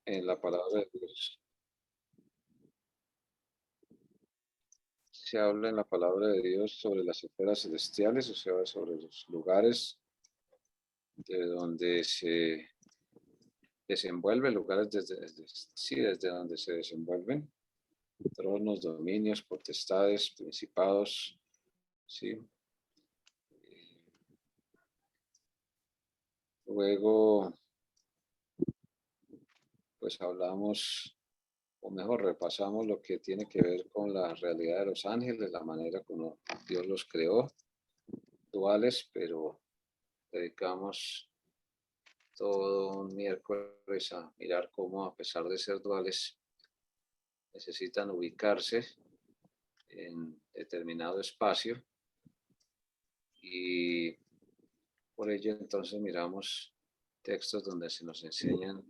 en la palabra de Dios. Se habla en la palabra de Dios sobre las esferas celestiales, o sea, sobre los lugares de donde se desenvuelven, lugares desde donde se desenvuelven tronos, dominios, potestades, principados, ¿sí? Luego, pues hablamos, o mejor, repasamos lo que tiene que ver con la realidad de los ángeles, la manera como Dios los creó, duales, pero dedicamos todo un miércoles a mirar cómo, a pesar de ser duales, necesitan ubicarse en determinado espacio y por ello entonces miramos textos donde se nos enseñan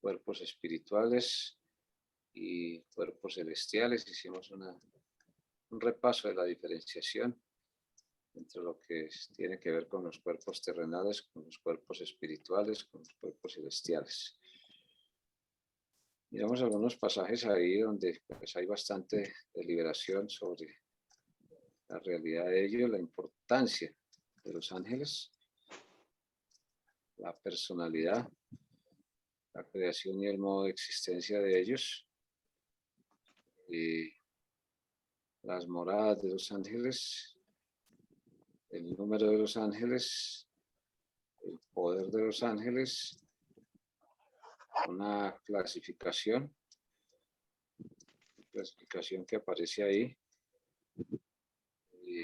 cuerpos espirituales y cuerpos celestiales. Hicimos un repaso de la diferenciación entre lo que tiene que ver con los cuerpos terrenales, con los cuerpos espirituales, con los cuerpos celestiales. Miramos algunos pasajes ahí donde pues, hay bastante deliberación sobre la realidad de ello, la importancia de los ángeles, la personalidad, la creación y el modo de existencia de ellos, y las moradas de los ángeles, el número de los ángeles, el poder de los ángeles, una clasificación que aparece ahí, y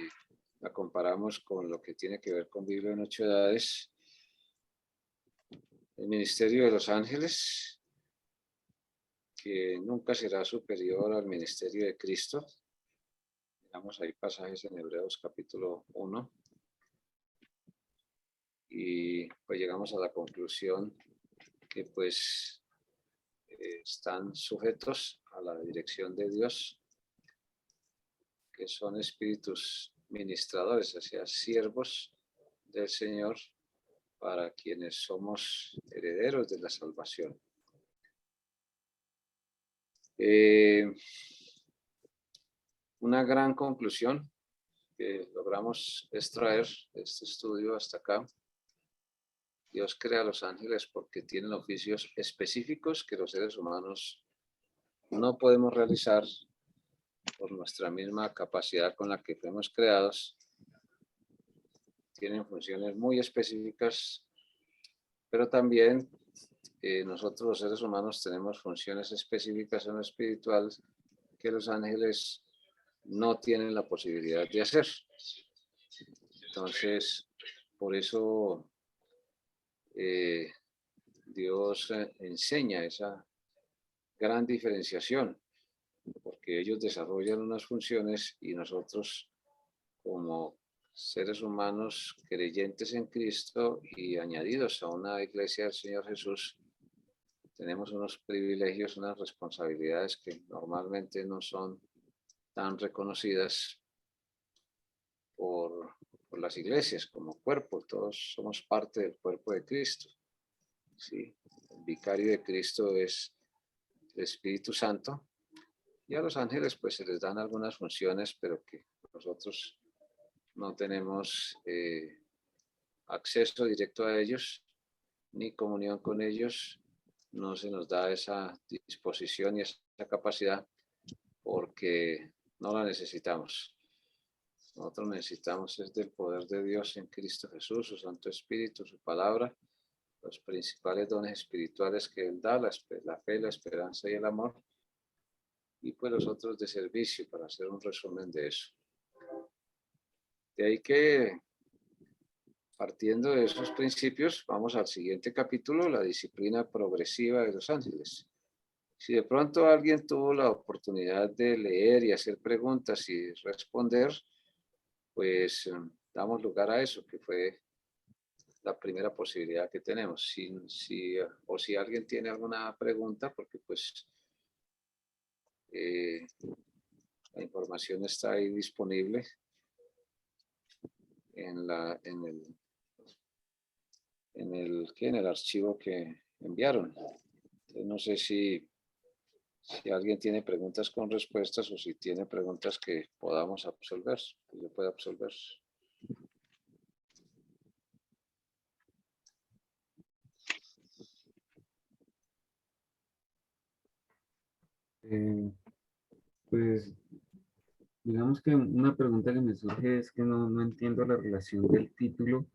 la comparamos con lo que tiene que ver con Biblia en 8 edades, el ministerio de los ángeles, que nunca será superior al ministerio de Cristo. Miramos ahí pasajes en Hebreos capítulo 1 y pues llegamos a la conclusión que pues están sujetos a la dirección de Dios, que son espíritus ministradores, o sea, siervos del Señor para quienes somos herederos de la salvación. Una gran conclusión que logramos extraer de este estudio hasta acá: Dios crea a los ángeles porque tienen oficios específicos que los seres humanos no podemos realizar por nuestra misma capacidad con la que fuimos creados. Tienen funciones muy específicas, pero también nosotros los seres humanos tenemos funciones específicas en lo espiritual que los ángeles no tienen la posibilidad de hacer. Entonces, por eso Dios enseña esa gran diferenciación, porque ellos desarrollan unas funciones y nosotros, como seres humanos creyentes en Cristo y añadidos a una iglesia del Señor Jesús, tenemos unos privilegios, unas responsabilidades que normalmente no son tan reconocidas por las iglesias como cuerpo. Todos somos parte del cuerpo de Cristo. ¿Sí? El vicario de Cristo es el Espíritu Santo, y a los ángeles pues se les dan algunas funciones, pero que nosotros no tenemos acceso directo a ellos, ni comunión con ellos. No se nos da esa disposición y esa capacidad porque no la necesitamos. Nosotros necesitamos es del poder de Dios en Cristo Jesús, su Santo Espíritu, su palabra, los principales dones espirituales que Él da, la fe, la esperanza y el amor, y pues los otros de servicio, para hacer un resumen de eso. De ahí que, partiendo de esos principios, vamos al siguiente capítulo, la disciplina progresiva de los ángeles. Si de pronto alguien tuvo la oportunidad de leer y hacer preguntas y responder, pues damos lugar a eso, que fue la primera posibilidad que tenemos. O si alguien tiene alguna pregunta, porque pues la información está ahí disponible en el archivo que enviaron. Entonces Yo no sé si alguien tiene preguntas con respuestas o si tiene preguntas que podamos absolver, que yo pueda absolver. Pues digamos que una pregunta que me surge es que no entiendo la relación del título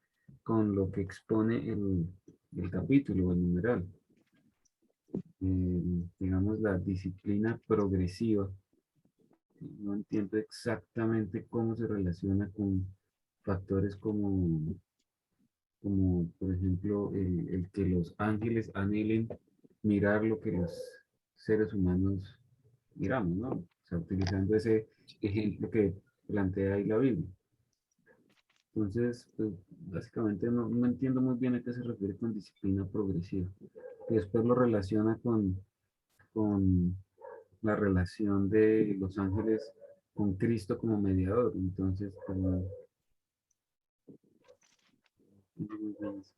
con lo que expone el capítulo, el numeral. Digamos, la disciplina progresiva. No entiendo exactamente cómo se relaciona con factores como por ejemplo, el que los ángeles anhelen mirar lo que los seres humanos miramos, ¿no? O sea, utilizando ese ejemplo que plantea ahí la Biblia. Entonces, pues, básicamente no entiendo muy bien a qué se refiere con disciplina progresiva. Y después lo relaciona con la relación de los ángeles con Cristo como mediador. Entonces, pues, no entiendo muy bien eso.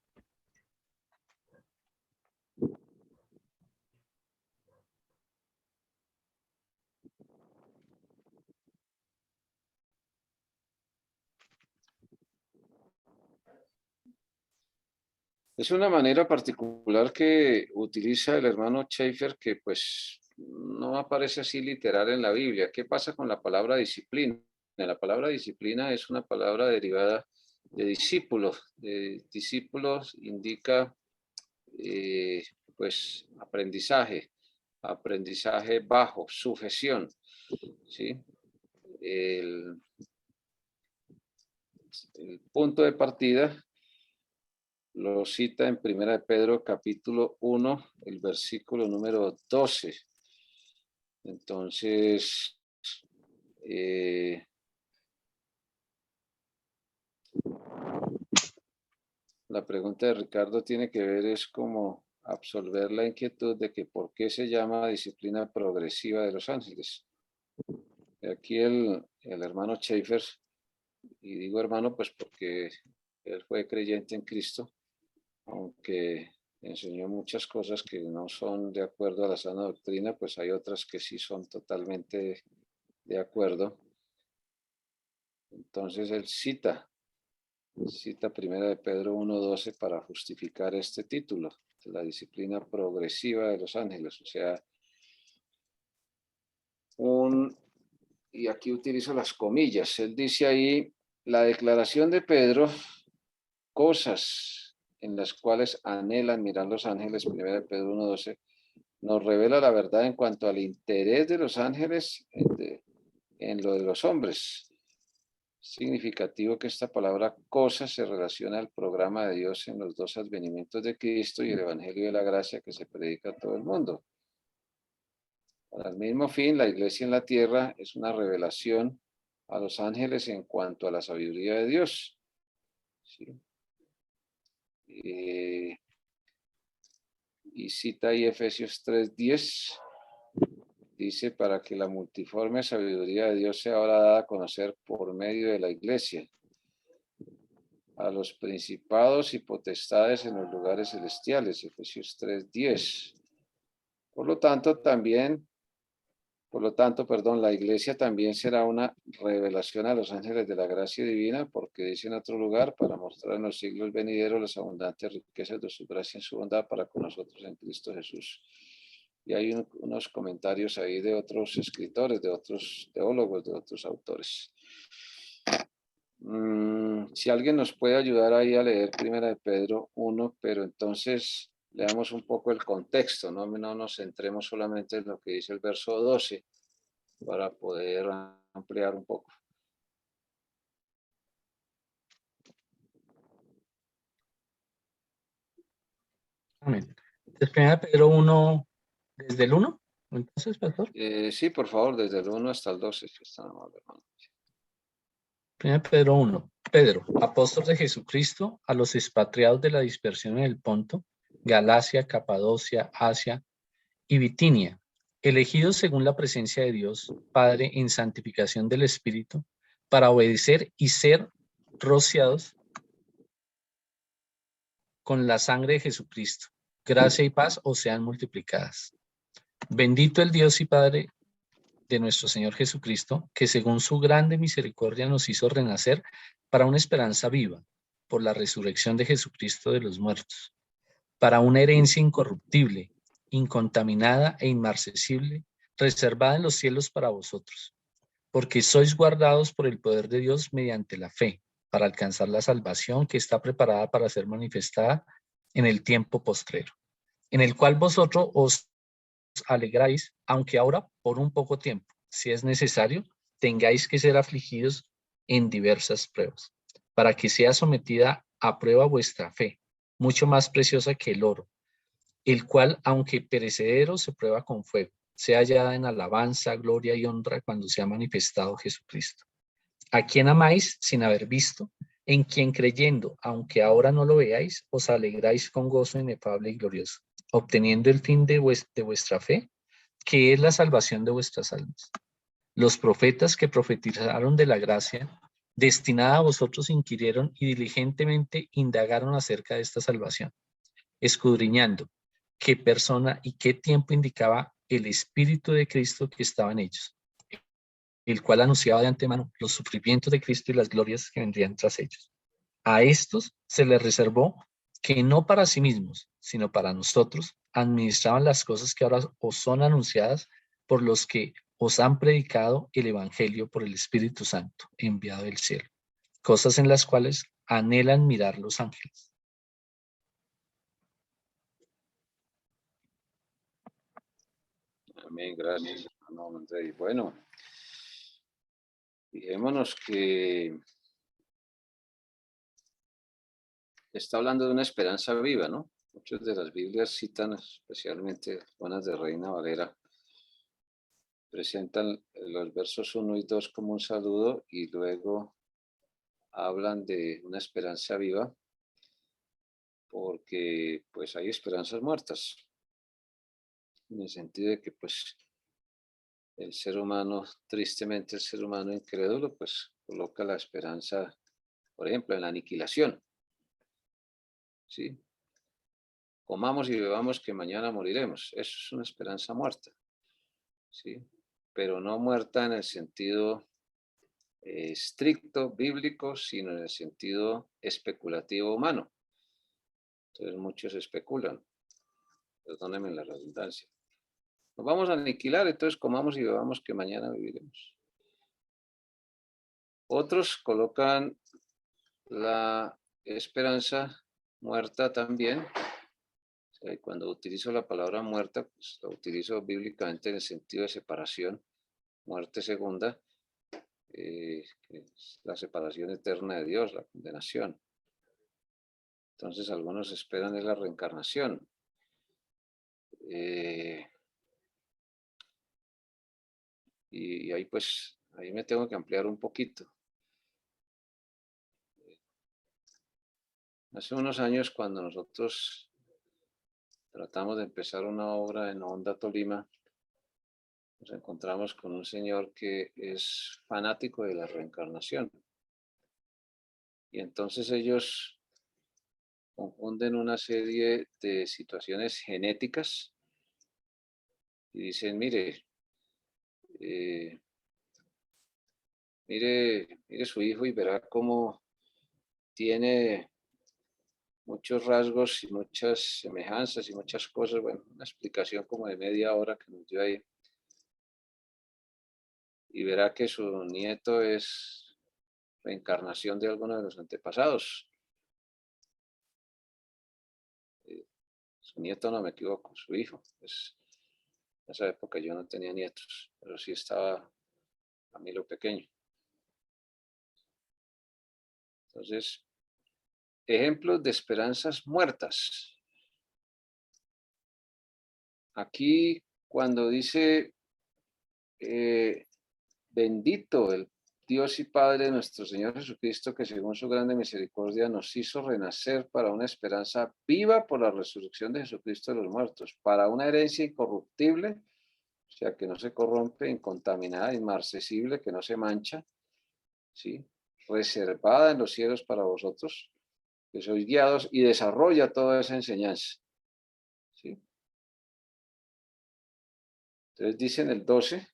Es una manera particular que utiliza el hermano Schaeffer que pues no aparece así literal en la Biblia. ¿Qué pasa con la palabra disciplina? La palabra disciplina es una palabra derivada de discípulos. Discípulos indica pues aprendizaje bajo, sujeción, ¿sí? El, el punto de partida lo cita en 1 de Pedro capítulo 1, el versículo número 12. Entonces, la pregunta de Ricardo tiene que ver es como absolver la inquietud de que por qué se llama disciplina progresiva de los ángeles. Aquí el hermano Schaeffer, y digo hermano pues porque él fue creyente en Cristo, aunque enseñó muchas cosas que no son de acuerdo a la sana doctrina, pues hay otras que sí son totalmente de acuerdo. Entonces él cita 1 de Pedro 1:12 para justificar este título, la disciplina progresiva de los ángeles, o sea, y aquí utilizo las comillas, él dice ahí, la declaración de Pedro, cosas en las cuales anhelan mirar los ángeles, 1 de Pedro 1:12, nos revela la verdad en cuanto al interés de los ángeles en lo de los hombres. Significativo que esta palabra cosa se relaciona al programa de Dios en los dos advenimientos de Cristo y el Evangelio de la Gracia que se predica a todo el mundo. Para el mismo fin, la iglesia en la tierra es una revelación a los ángeles en cuanto a la sabiduría de Dios. ¿Sí? Y cita ahí Efesios 3:10. Dice, para que la multiforme sabiduría de Dios sea ahora dada a conocer por medio de la iglesia a los principados y potestades en los lugares celestiales, Efesios 3:10. Por lo tanto, la iglesia también será una revelación a los ángeles de la gracia divina, porque dice en otro lugar, para mostrar en los siglos venideros las abundantes riquezas de su gracia en su bondad para con nosotros en Cristo Jesús. Y hay unos comentarios ahí de otros escritores, de otros teólogos, de otros autores. Si alguien nos puede ayudar ahí a leer 1 de Pedro 1, pero entonces leamos un poco el contexto, no nos centremos solamente en lo que dice el verso 12 para poder ampliar un poco. Amén. Entonces, 1 Pedro 1, ¿desde el 1? Entonces, pastor. Sí, por favor, desde el 1 hasta el 12, si están amables, hermano. 1 Pedro 1. Pedro, apóstol de Jesucristo, a los expatriados de la dispersión en el Ponto, Galacia, Capadocia, Asia y Bitinia, elegidos según la presencia de Dios, Padre, en santificación del Espíritu, para obedecer y ser rociados con la sangre de Jesucristo. gracia y paz os sean multiplicadas. Bendito el Dios y Padre de nuestro Señor Jesucristo, que según su grande misericordia nos hizo renacer para una esperanza viva, por la resurrección de Jesucristo de los muertos, para una herencia incorruptible, incontaminada e inmarcesible, reservada en los cielos para vosotros, porque sois guardados por el poder de Dios mediante la fe, para alcanzar la salvación que está preparada para ser manifestada en el tiempo postrero, en el cual vosotros os alegráis, aunque ahora por un poco tiempo, si es necesario, tengáis que ser afligidos en diversas pruebas, para que sea sometida a prueba vuestra fe, mucho más preciosa que el oro, el cual, aunque perecedero, se prueba con fuego, sea hallada en alabanza, gloria y honra cuando sea manifestado Jesucristo, a quien amáis sin haber visto, en quien creyendo, aunque ahora no lo veáis, os alegráis con gozo inefable y glorioso, obteniendo el fin de vuestra fe, que es la salvación de vuestras almas. Los profetas que profetizaron de la gracia destinada a vosotros inquirieron y diligentemente indagaron acerca de esta salvación, escudriñando qué persona y qué tiempo indicaba el Espíritu de Cristo que estaba en ellos, el cual anunciaba de antemano los sufrimientos de Cristo y las glorias que vendrían tras ellos. A estos se les reservó que no para sí mismos, sino para nosotros, administraban las cosas que ahora os son anunciadas por los que os han predicado el Evangelio por el Espíritu Santo, enviado del cielo, cosas en las cuales anhelan mirar los ángeles. Amén, gracias, hermano Andrés. Bueno, fijémonos que está hablando de una esperanza viva, ¿no? Muchas de las Biblias citan, especialmente unas de Reina Valera, presentan los versos 1 y 2 como un saludo y luego hablan de una esperanza viva porque pues hay esperanzas muertas, en el sentido de que pues el ser humano, tristemente el ser humano incrédulo, pues coloca la esperanza, por ejemplo, en la aniquilación, ¿sí? Comamos y bebamos que mañana moriremos. Eso es una esperanza muerta, ¿sí? Pero no muerta en el sentido estricto bíblico, sino en el sentido especulativo humano. Entonces muchos especulan, perdónenme la redundancia. Nos vamos a aniquilar, entonces comamos y bebamos que mañana viviremos. Otros colocan la esperanza muerta también. O sea, cuando utilizo la palabra muerta, pues la utilizo bíblicamente en el sentido de separación, muerte segunda, que es la separación eterna de Dios, la condenación. Entonces algunos esperan en la reencarnación. Y ahí pues, ahí me tengo que ampliar un poquito. Hace unos años cuando nosotros tratamos de empezar una obra en Honda, Tolima, nos encontramos con un señor que es fanático de la reencarnación. Y entonces ellos confunden una serie de situaciones genéticas y dicen, mire, mire su hijo y verá cómo tiene muchos rasgos y muchas semejanzas y muchas cosas. Bueno, una explicación como de media hora que nos dio ahí. Y verá que su nieto es reencarnación de alguno de los antepasados. Su nieto, no me equivoco, su hijo. Pues, en esa época yo no tenía nietos, pero sí estaba a mí lo pequeño. Entonces, ejemplos de esperanzas muertas. Aquí, cuando dice, bendito el Dios y Padre de nuestro Señor Jesucristo, que según su grande misericordia nos hizo renacer para una esperanza viva por la resurrección de Jesucristo de los muertos, para una herencia incorruptible, o sea, que no se corrompe, incontaminada, inmarcesible, que no se mancha, ¿sí? Reservada en los cielos para vosotros, que sois guiados y desarrolla toda esa enseñanza. Entonces dice en el 12,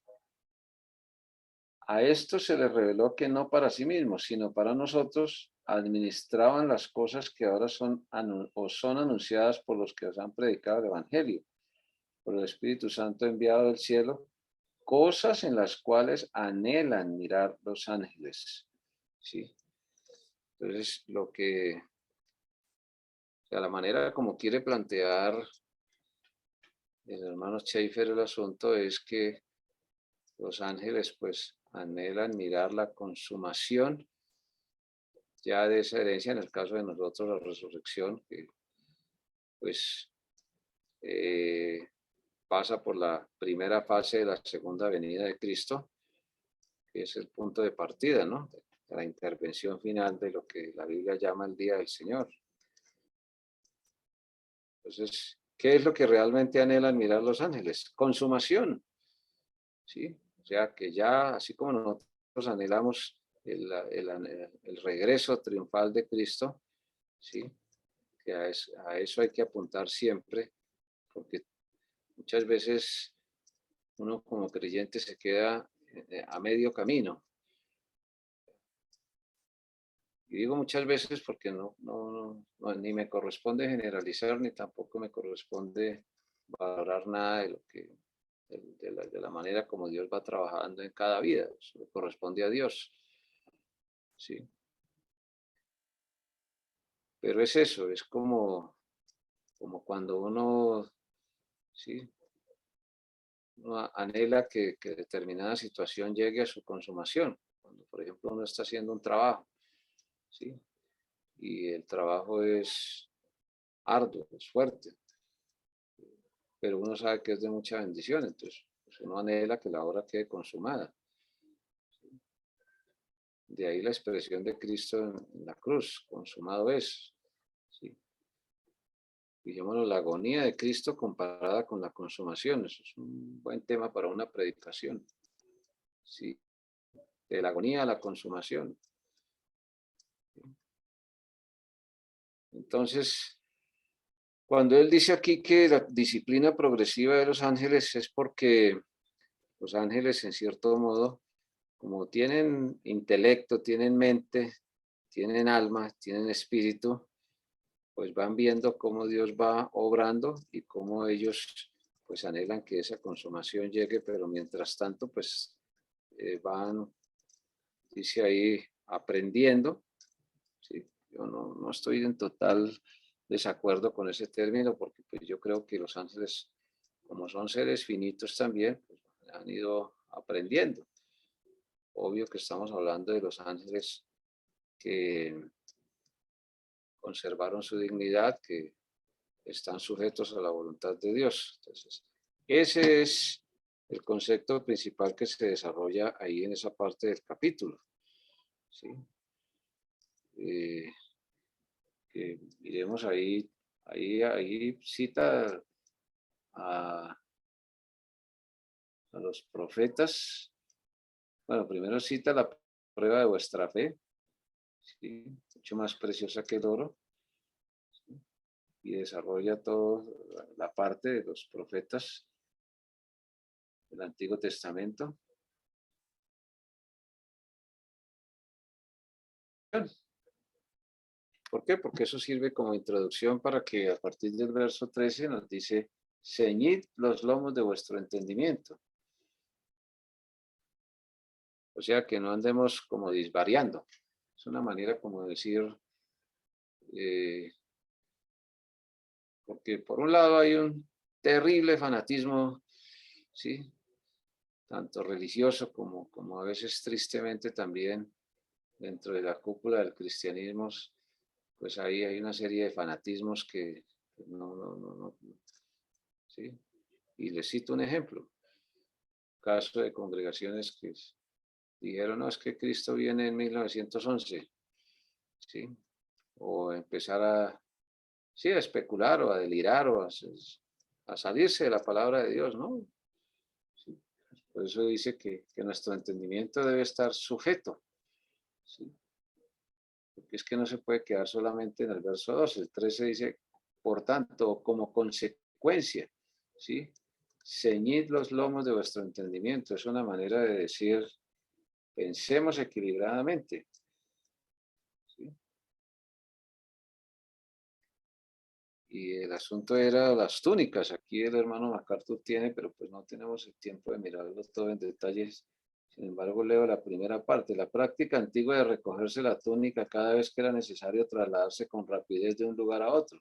a esto se les reveló que no para sí mismos, sino para nosotros administraban las cosas que ahora son anunciadas por los que os han predicado el Evangelio, por el Espíritu Santo enviado del cielo, cosas en las cuales anhelan mirar los ángeles. ¿Sí? Entonces, o sea, la manera como quiere plantear el hermano Schaeffer el asunto es que los ángeles pues anhelan mirar la consumación ya de esa herencia, en el caso de nosotros la resurrección, que pues pasa por la primera fase de la segunda venida de Cristo, que es el punto de partida, ¿no? De la intervención final de lo que la Biblia llama el día del Señor. Entonces, ¿qué es lo que realmente anhelan mirar los ángeles? Consumación, ¿sí? O sea, que ya, así como nosotros anhelamos el regreso triunfal de Cristo, ¿sí? Que a eso hay que apuntar siempre, porque muchas veces uno como creyente se queda a medio camino. Y digo muchas veces porque ni me corresponde generalizar, ni tampoco me corresponde valorar nada de lo que, de la manera como Dios va trabajando en cada vida. Eso le corresponde a Dios. Sí. Pero es eso, es como cuando uno, sí, uno anhela que determinada situación llegue a su consumación. Cuando, por ejemplo, uno está haciendo un trabajo, ¿sí? Y el trabajo es arduo, es fuerte, pero uno sabe que es de mucha bendición, entonces pues uno anhela que la obra quede consumada. De ahí la expresión de Cristo en la cruz, consumado es. ¿Sí? Dijémoslo, la agonía de Cristo comparada con la consumación, eso es un buen tema para una predicación. ¿Sí? De la agonía a la consumación. Entonces, cuando él dice aquí que la disciplina progresiva de los ángeles es porque los ángeles, en cierto modo, como tienen intelecto, tienen mente, tienen alma, tienen espíritu, pues van viendo cómo Dios va obrando y cómo ellos pues anhelan que esa consumación llegue, pero mientras tanto pues van, dice ahí, aprendiendo. ¿Sí? Yo no estoy en total desacuerdo con ese término porque pues yo creo que los ángeles, como son seres finitos también, pues, han ido aprendiendo. Obvio que estamos hablando de los ángeles que conservaron su dignidad, que están sujetos a la voluntad de Dios. Entonces, ese es el concepto principal que se desarrolla ahí en esa parte del capítulo. ¿Sí? Que miremos ahí cita a los profetas. Bueno, primero cita la prueba de vuestra fe, ¿sí? Mucho más preciosa que el oro, ¿sí? Y desarrolla toda la parte de los profetas del Antiguo Testamento. ¿Por qué? Porque eso sirve como introducción para que a partir del verso 13 nos dice, ceñid los lomos de vuestro entendimiento. O sea, que no andemos como disvariando. Es una manera como decir, porque por un lado hay un terrible fanatismo, ¿sí? Tanto religioso como a veces tristemente también dentro de la cúpula del cristianismo, pues ahí hay una serie de fanatismos que no, ¿sí? Y les cito un ejemplo, caso de congregaciones que dijeron, no, es que Cristo viene en 1911, ¿sí? O empezar sí, a especular o a delirar o a salirse de la palabra de Dios, ¿no? ¿Sí? Por eso dice que nuestro entendimiento debe estar sujeto, ¿sí? Porque es que no se puede quedar solamente en el verso 12. El 13 dice, por tanto, como consecuencia, ¿sí? ceñid los lomos de vuestro entendimiento. Es una manera de decir, pensemos equilibradamente. ¿Sí? Y el asunto era las túnicas. Aquí el hermano MacArthur tiene, pero pues no tenemos el tiempo de mirarlo todo en detalles. Sin embargo, leo la primera parte. La práctica antigua de recogerse la túnica cada vez que era necesario trasladarse con rapidez de un lugar a otro.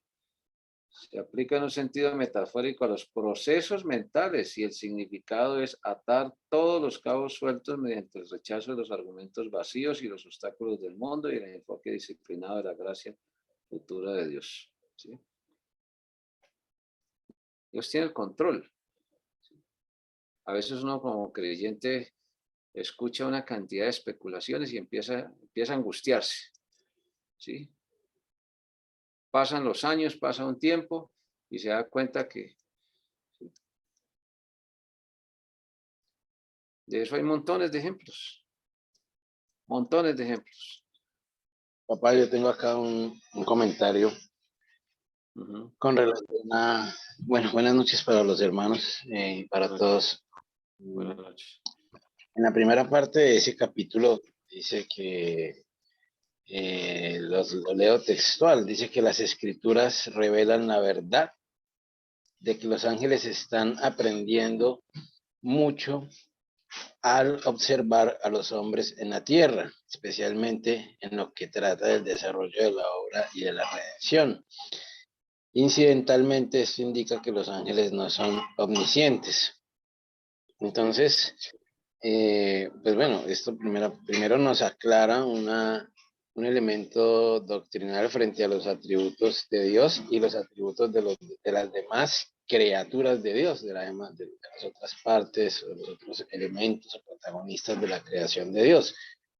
Se aplica en un sentido metafórico a los procesos mentales y el significado es atar todos los cabos sueltos mediante el rechazo de los argumentos vacíos y los obstáculos del mundo y el enfoque disciplinado de la gracia futura de Dios. ¿Sí? Dios tiene el control. A veces uno como creyente escucha una cantidad de especulaciones y empieza a angustiarse. ¿Sí? Pasan los años, pasa un tiempo y se da cuenta que de eso hay montones de ejemplos. Montones de ejemplos. Papá, yo tengo acá un comentario con relación a, bueno, buenas noches para los hermanos, para todos. Buenas noches. En la primera parte de ese capítulo dice que, lo leo textual, dice que las escrituras revelan la verdad de que los ángeles están aprendiendo mucho al observar a los hombres en la tierra, especialmente en lo que trata del desarrollo de la obra y de la redención. Incidentalmente, esto indica que los ángeles no son omniscientes. Entonces, pues bueno, esto primero nos aclara un elemento doctrinal frente a los atributos de Dios y los atributos de las demás criaturas de Dios, de las otras partes, o los otros elementos o protagonistas de la creación de Dios.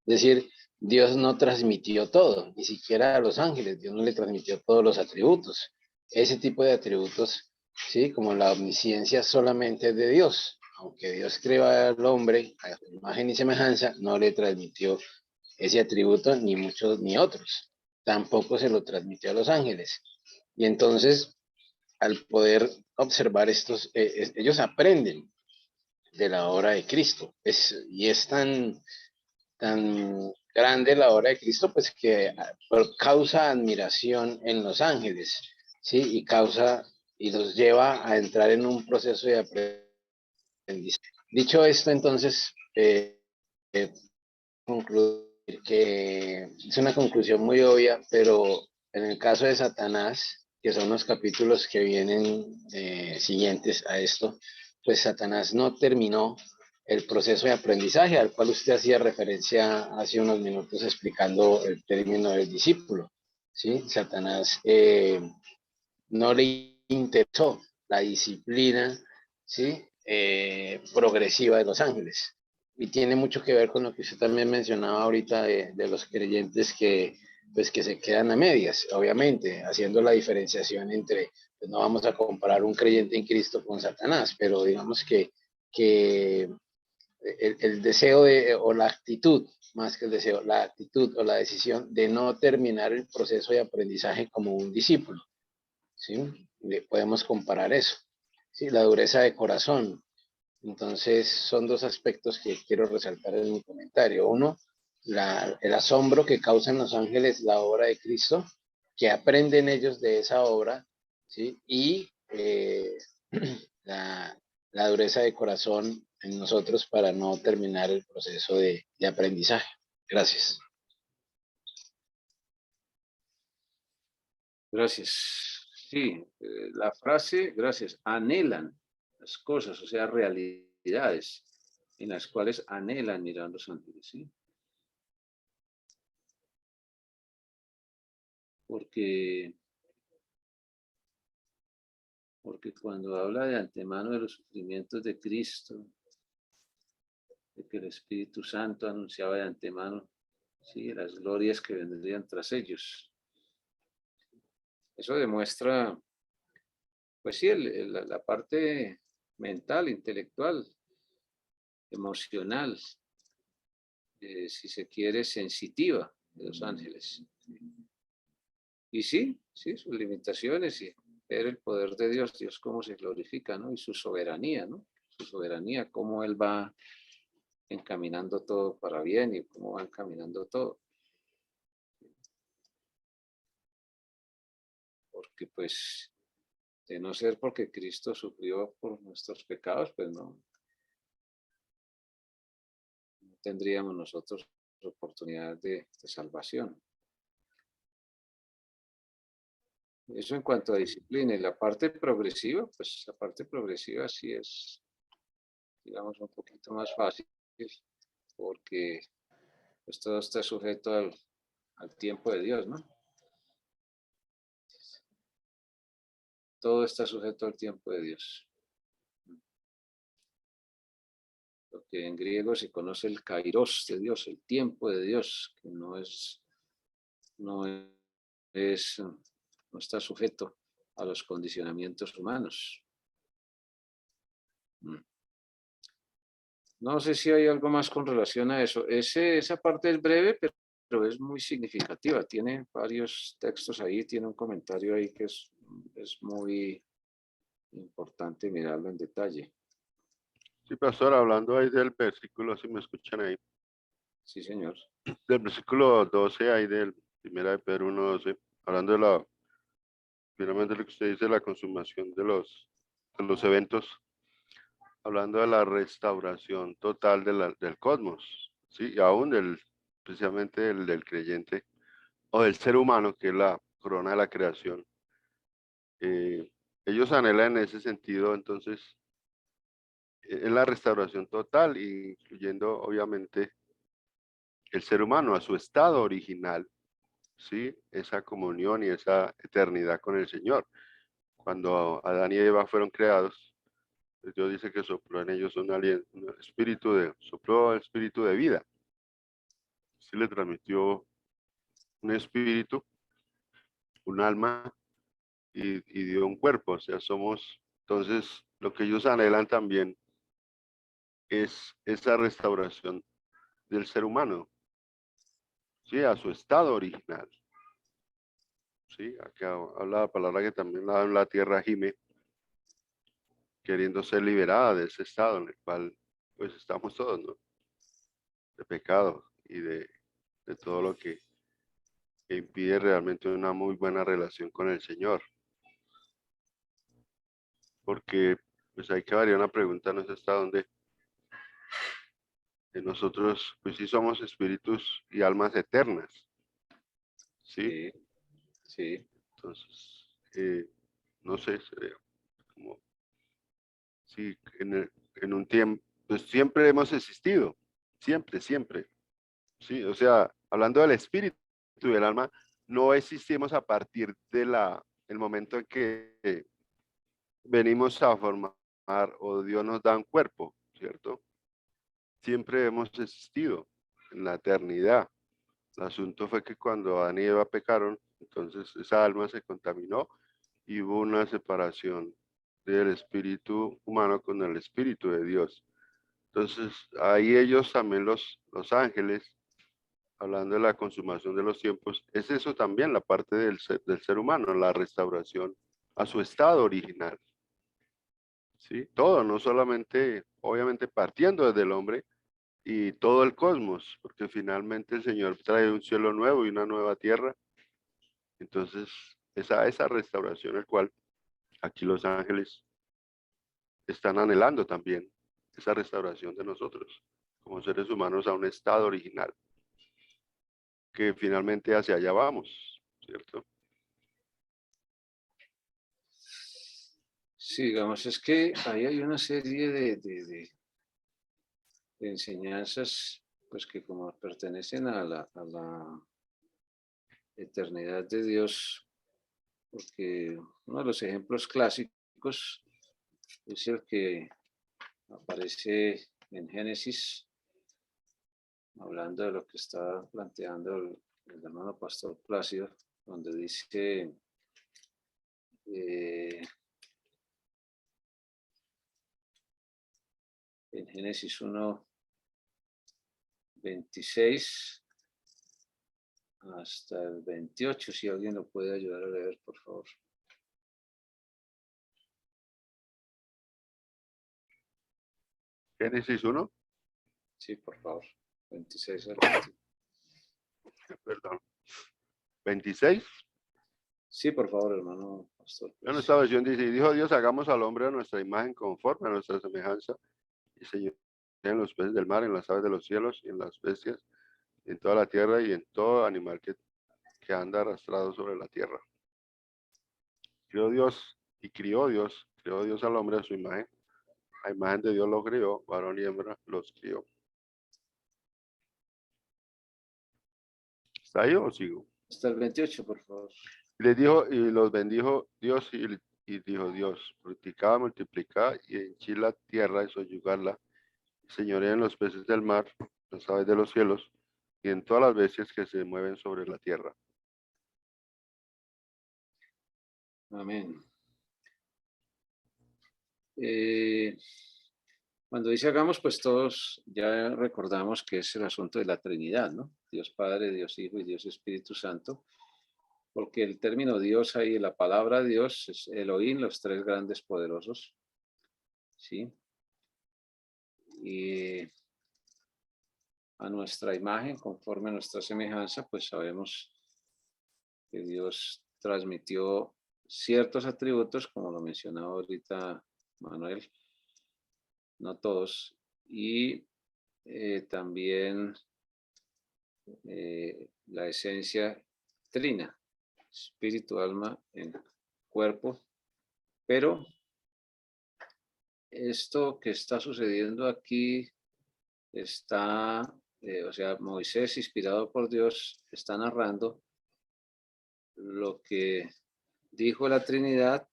Es decir, Dios no transmitió todo, ni siquiera a los ángeles, Dios no le transmitió todos los atributos. Ese tipo de atributos, ¿sí? Como la omnisciencia solamente es de Dios. Aunque Dios creó al hombre a su imagen y semejanza, no le transmitió ese atributo ni muchos ni otros. Tampoco se lo transmitió a los ángeles. Y entonces, al poder observar estos, ellos aprenden de la obra de Cristo. Y es tan grande la obra de Cristo, pues que causa admiración en los ángeles, ¿sí? Y los lleva a entrar en un proceso de aprendizaje. Dicho esto, entonces, concluir que es una conclusión muy obvia, pero en el caso de Satanás, que son los capítulos que vienen siguientes a esto, pues Satanás no terminó el proceso de aprendizaje al cual usted hacía referencia hace unos minutos explicando el término del discípulo. ¿Sí? Satanás no le interesó la disciplina, ¿sí? Progresiva de los ángeles. Y tiene mucho que ver con lo que usted también mencionaba ahorita de los creyentes que, pues, que se quedan a medias, obviamente, haciendo la diferenciación entre, pues, no vamos a comparar un creyente en Cristo con Satanás, pero digamos que el deseo o la actitud, más que el deseo, la actitud o la decisión de no terminar el proceso de aprendizaje como un discípulo. ¿Sí? Podemos comparar eso. ¿Sí? La dureza de corazón. Entonces, son dos aspectos que quiero resaltar en mi comentario. Uno, el asombro que causan los ángeles la obra de Cristo, que aprenden ellos de esa obra, ¿sí? Y la dureza de corazón en nosotros para no terminar el proceso de aprendizaje. Gracias. Gracias. Sí, la frase, gracias, anhelan las cosas, o sea, realidades en las cuales anhelan mirar los ángeles, ¿sí? Porque cuando habla de antemano de los sufrimientos de Cristo, de que el Espíritu Santo anunciaba de antemano, sí, las glorias que vendrían tras ellos. Eso demuestra, pues sí, la parte mental, intelectual, emocional, si se quiere, sensitiva de los ángeles. Y sí, sus limitaciones ver el poder de Dios, Dios cómo se glorifica, ¿no? Y su soberanía, ¿no? Su soberanía, cómo Él va encaminando todo para bien y cómo va encaminando todo. Porque pues, de no ser porque Cristo sufrió por nuestros pecados, pues no tendríamos nosotros oportunidad de salvación. Eso en cuanto a disciplina. Y la parte progresiva, pues la parte progresiva sí es, digamos, un poquito más fácil, porque pues todo está sujeto al tiempo de Dios, ¿no? Todo está sujeto al tiempo de Dios. Lo que en griego se conoce el kairos de Dios, el tiempo de Dios, que no está sujeto a los condicionamientos humanos. No sé si hay algo más con relación a eso. Esa parte es breve, pero es muy significativa. Tiene varios textos ahí, tiene un comentario ahí que es muy importante mirarlo en detalle. Sí, pastor, hablando ahí del versículo, si me escuchan ahí, Sí, señor. del versículo 12, ahí del primera de Pedro 1:12, hablando de finalmente lo que usted dice, la consumación de los eventos, hablando de la restauración total del cosmos, ¿sí? Y aún precisamente del creyente o del ser humano, que es la corona de la creación. Ellos anhelan en ese sentido, entonces, en la restauración total, incluyendo obviamente el ser humano a su estado original, ¿sí? Esa comunión y esa eternidad con el Señor. Cuando Adán y Eva fueron creados, Dios dice que sopló en ellos sopló el espíritu de vida. Sí le transmitió un espíritu, un alma y dio un cuerpo. O sea, entonces, lo que ellos anhelan también es esa restauración del ser humano, ¿sí? A su estado original. Sí, acá habla la palabra que también la tierra gime, queriendo ser liberada de ese estado en el cual pues estamos todos, ¿no? De pecado y de todo lo que impide realmente una muy buena relación con el Señor. Porque pues hay que variar una pregunta, no sé hasta dónde nosotros pues sí somos espíritus y almas eternas, ¿sí? Sí, sí. Entonces, no sé, sería como si en un tiempo, pues siempre hemos existido, siempre, ¿sí? O sea, hablando del espíritu y del alma, no existimos a partir el momento en que venimos a formar o Dios nos da un cuerpo, ¿cierto? Siempre hemos existido en la eternidad. El asunto fue que cuando Adán y Eva pecaron, entonces esa alma se contaminó y hubo una separación del espíritu humano con el espíritu de Dios. Entonces, ahí ellos también, los ángeles, hablando de la consumación de los tiempos, es eso también la parte del ser humano, la restauración a su estado original. ¿Sí? Todo, no solamente, obviamente partiendo desde el hombre y todo el cosmos, porque finalmente el Señor trae un cielo nuevo y una nueva tierra. Entonces, esa restauración, el cual aquí los ángeles están anhelando también, esa restauración de nosotros como seres humanos a un estado original, que finalmente hacia allá vamos, ¿cierto? Sí, digamos, es que ahí hay una serie de enseñanzas, pues que como pertenecen a la eternidad de Dios, porque uno de los ejemplos clásicos es el que aparece en Génesis, hablando de lo que está planteando el hermano Pastor Plácido, donde dice, en Génesis 1:26 hasta el 28, si alguien lo puede ayudar a leer, por favor. Génesis 1, Sí, por favor. 26 al 20. perdón. 26. Sí, por favor, hermano pastor. En Pues. esta versión dice, y dijo Dios, hagamos al hombre a nuestra imagen conforme a nuestra semejanza, y se en los peces del mar, en las aves de los cielos, y en las bestias, y en toda la tierra, y en todo animal que anda arrastrado sobre la tierra. Crió Dios crió Dios al hombre a su imagen. A imagen de Dios lo crió, varón y hembra los crió. ¿Está ahí o sigo? Hasta el 28, por favor. Y les dijo, y los bendijo Dios, y dijo Dios, fructificad, multiplicad, y henchid la tierra, y soyugadla, y señorea en los peces del mar, las aves de los cielos, y en todas las bestias que se mueven sobre la tierra. Amén. Cuando dice hagamos, pues todos ya recordamos que es el asunto de la Trinidad, ¿no? Dios Padre, Dios Hijo y Dios Espíritu Santo, porque el término Dios ahí, la palabra Dios es Elohim, los tres grandes poderosos, ¿sí? Y a nuestra imagen, conforme a nuestra semejanza, pues sabemos que Dios transmitió ciertos atributos, como lo mencionaba ahorita Manuel, no todos, y también la esencia trina, espíritu, alma, en cuerpo, pero esto que está sucediendo aquí está, o sea, Moisés, inspirado por Dios, está narrando lo que dijo la Trinidad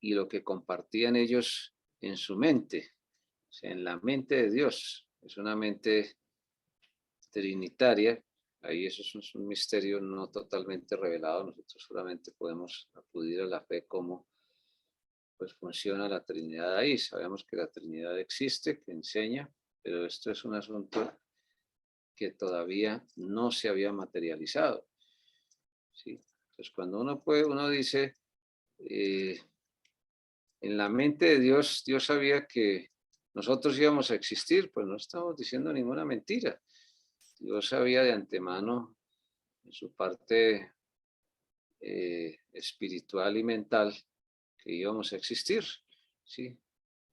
y lo que compartían ellos en su mente, o sea, en la mente de Dios. Es una mente trinitaria. Ahí eso es un misterio no totalmente revelado. Nosotros solamente podemos acudir a la fe como pues funciona la Trinidad ahí. Sabemos que la Trinidad existe, que enseña, pero esto es un asunto que todavía no se había materializado. ¿Sí? Entonces, cuando uno dice, en la mente de Dios, Dios sabía que nosotros íbamos a existir, pues no estamos diciendo ninguna mentira. Dios sabía de antemano en su parte espiritual y mental que íbamos a existir, ¿sí?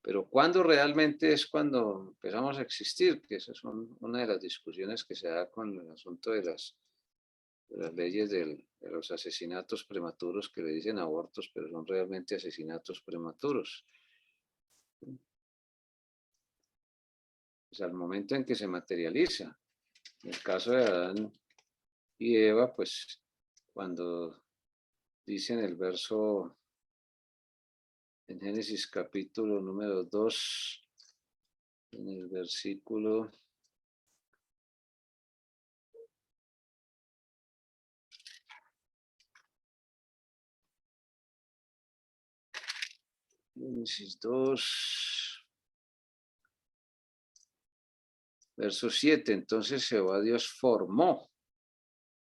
Pero ¿cuándo realmente es cuando empezamos a existir? Que esa es una de las discusiones que se da con el asunto de las leyes de los asesinatos prematuros, que le dicen abortos, pero son realmente asesinatos prematuros. Pues al momento en que se materializa. En el caso de Adán y Eva, pues cuando dice en el verso, en Génesis capítulo número 2, en el versículo 2, verso 7, entonces Jehová Dios formó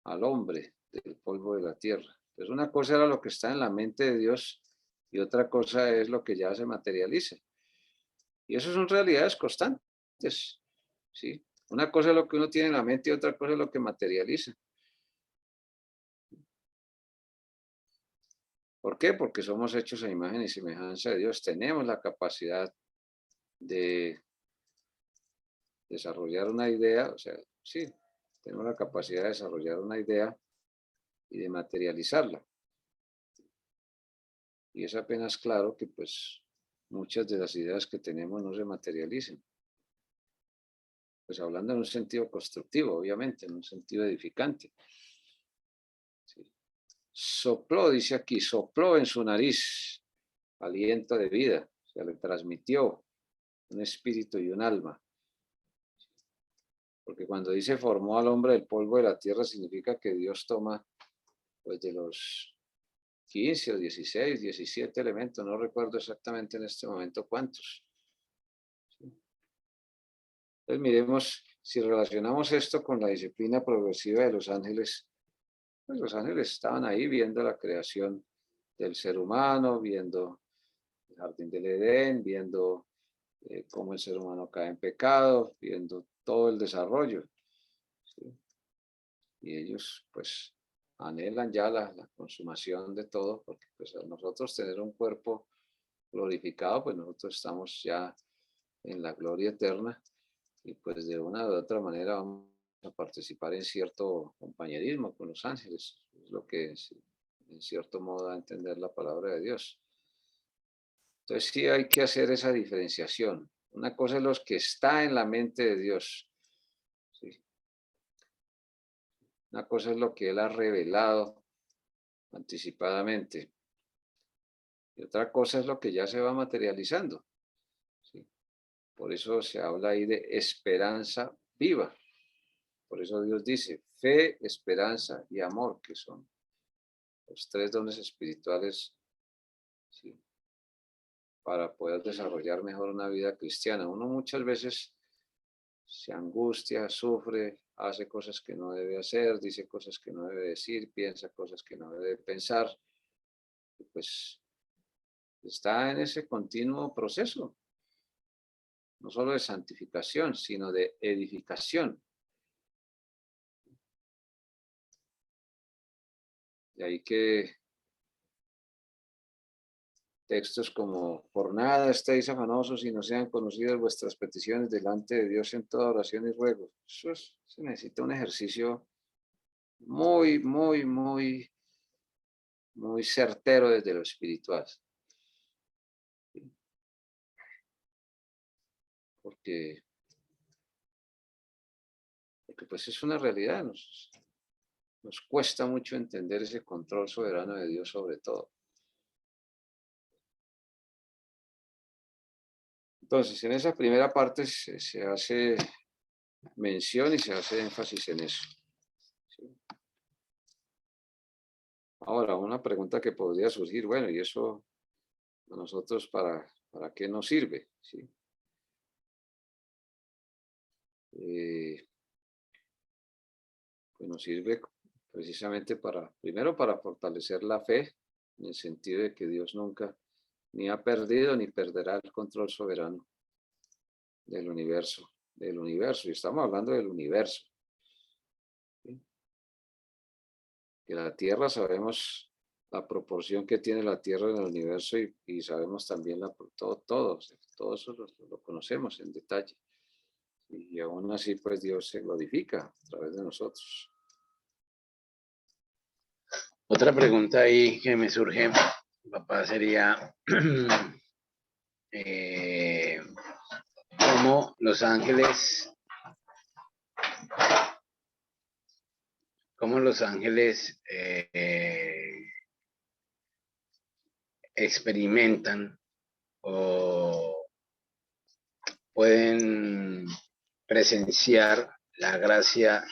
al hombre del polvo de la tierra. Entonces una cosa era lo que está en la mente de Dios y otra cosa es lo que ya se materializa. Y eso son realidades constantes, ¿sí? Una cosa es lo que uno tiene en la mente y otra cosa es lo que materializa. ¿Por qué? Porque somos hechos a imagen y semejanza de Dios. Tenemos la capacidad de desarrollar una idea, o sea, sí, tenemos la capacidad de desarrollar una idea y de materializarla. Y es apenas claro que pues muchas de las ideas que tenemos no se materializan. Pues hablando en un sentido constructivo, obviamente, en un sentido edificante. Sí. Sopló, dice aquí, sopló en su nariz aliento de vida, o sea, le transmitió un espíritu y un alma. Porque cuando dice formó al hombre del polvo de la tierra, significa que Dios toma pues de los 15 o 16, 17 elementos, no recuerdo exactamente en este momento cuántos. Entonces miremos, si relacionamos esto con la disciplina progresiva de los ángeles, pues los ángeles estaban ahí viendo la creación del ser humano, viendo el jardín del Edén, viendo cómo el ser humano cae en pecado, viendo todo el desarrollo, ¿sí? Y ellos pues anhelan ya la consumación de todo, porque pues a nosotros tener un cuerpo glorificado, pues nosotros estamos ya en la gloria eterna y pues de una u otra manera vamos a participar en cierto compañerismo con los ángeles, es lo que es, en cierto modo da a entender la palabra de Dios. Entonces sí hay que hacer esa diferenciación. Una cosa es lo que está en la mente de Dios, ¿sí? Una cosa es lo que Él ha revelado anticipadamente y otra cosa es lo que ya se va materializando, ¿sí? Por eso se habla ahí de esperanza viva. Por eso Dios dice fe, esperanza y amor, que son los tres dones espirituales, ¿sí? Para poder desarrollar mejor una vida cristiana. Uno muchas veces se angustia, sufre, hace cosas que no debe hacer, dice cosas que no debe decir, piensa cosas que no debe pensar. Y pues está en ese continuo proceso, no solo de santificación, sino de edificación. De ahí que textos como, por nada estéis afanosos y no sean conocidas vuestras peticiones delante de Dios en toda oración y ruego. Se necesita un ejercicio muy, muy, muy, muy certero desde lo espiritual. Porque pues es una realidad, nos cuesta mucho entender ese control soberano de Dios sobre todo. Entonces, en esa primera parte se hace mención y se hace énfasis en eso, ¿sí? Ahora, una pregunta que podría surgir, bueno, ¿y eso a nosotros para qué nos sirve? ¿Sí? Pues nos sirve precisamente primero para fortalecer la fe, en el sentido de que Dios nunca ni ha perdido ni perderá el control soberano del universo, y estamos hablando del universo, ¿sí? Que la Tierra sabemos la proporción que tiene la Tierra en el universo y sabemos también todo eso lo conocemos en detalle. Y aún así, pues Dios se glorifica a través de nosotros. Otra pregunta ahí que me surge, papá, sería cómo los ángeles experimentan o pueden presenciar la gracia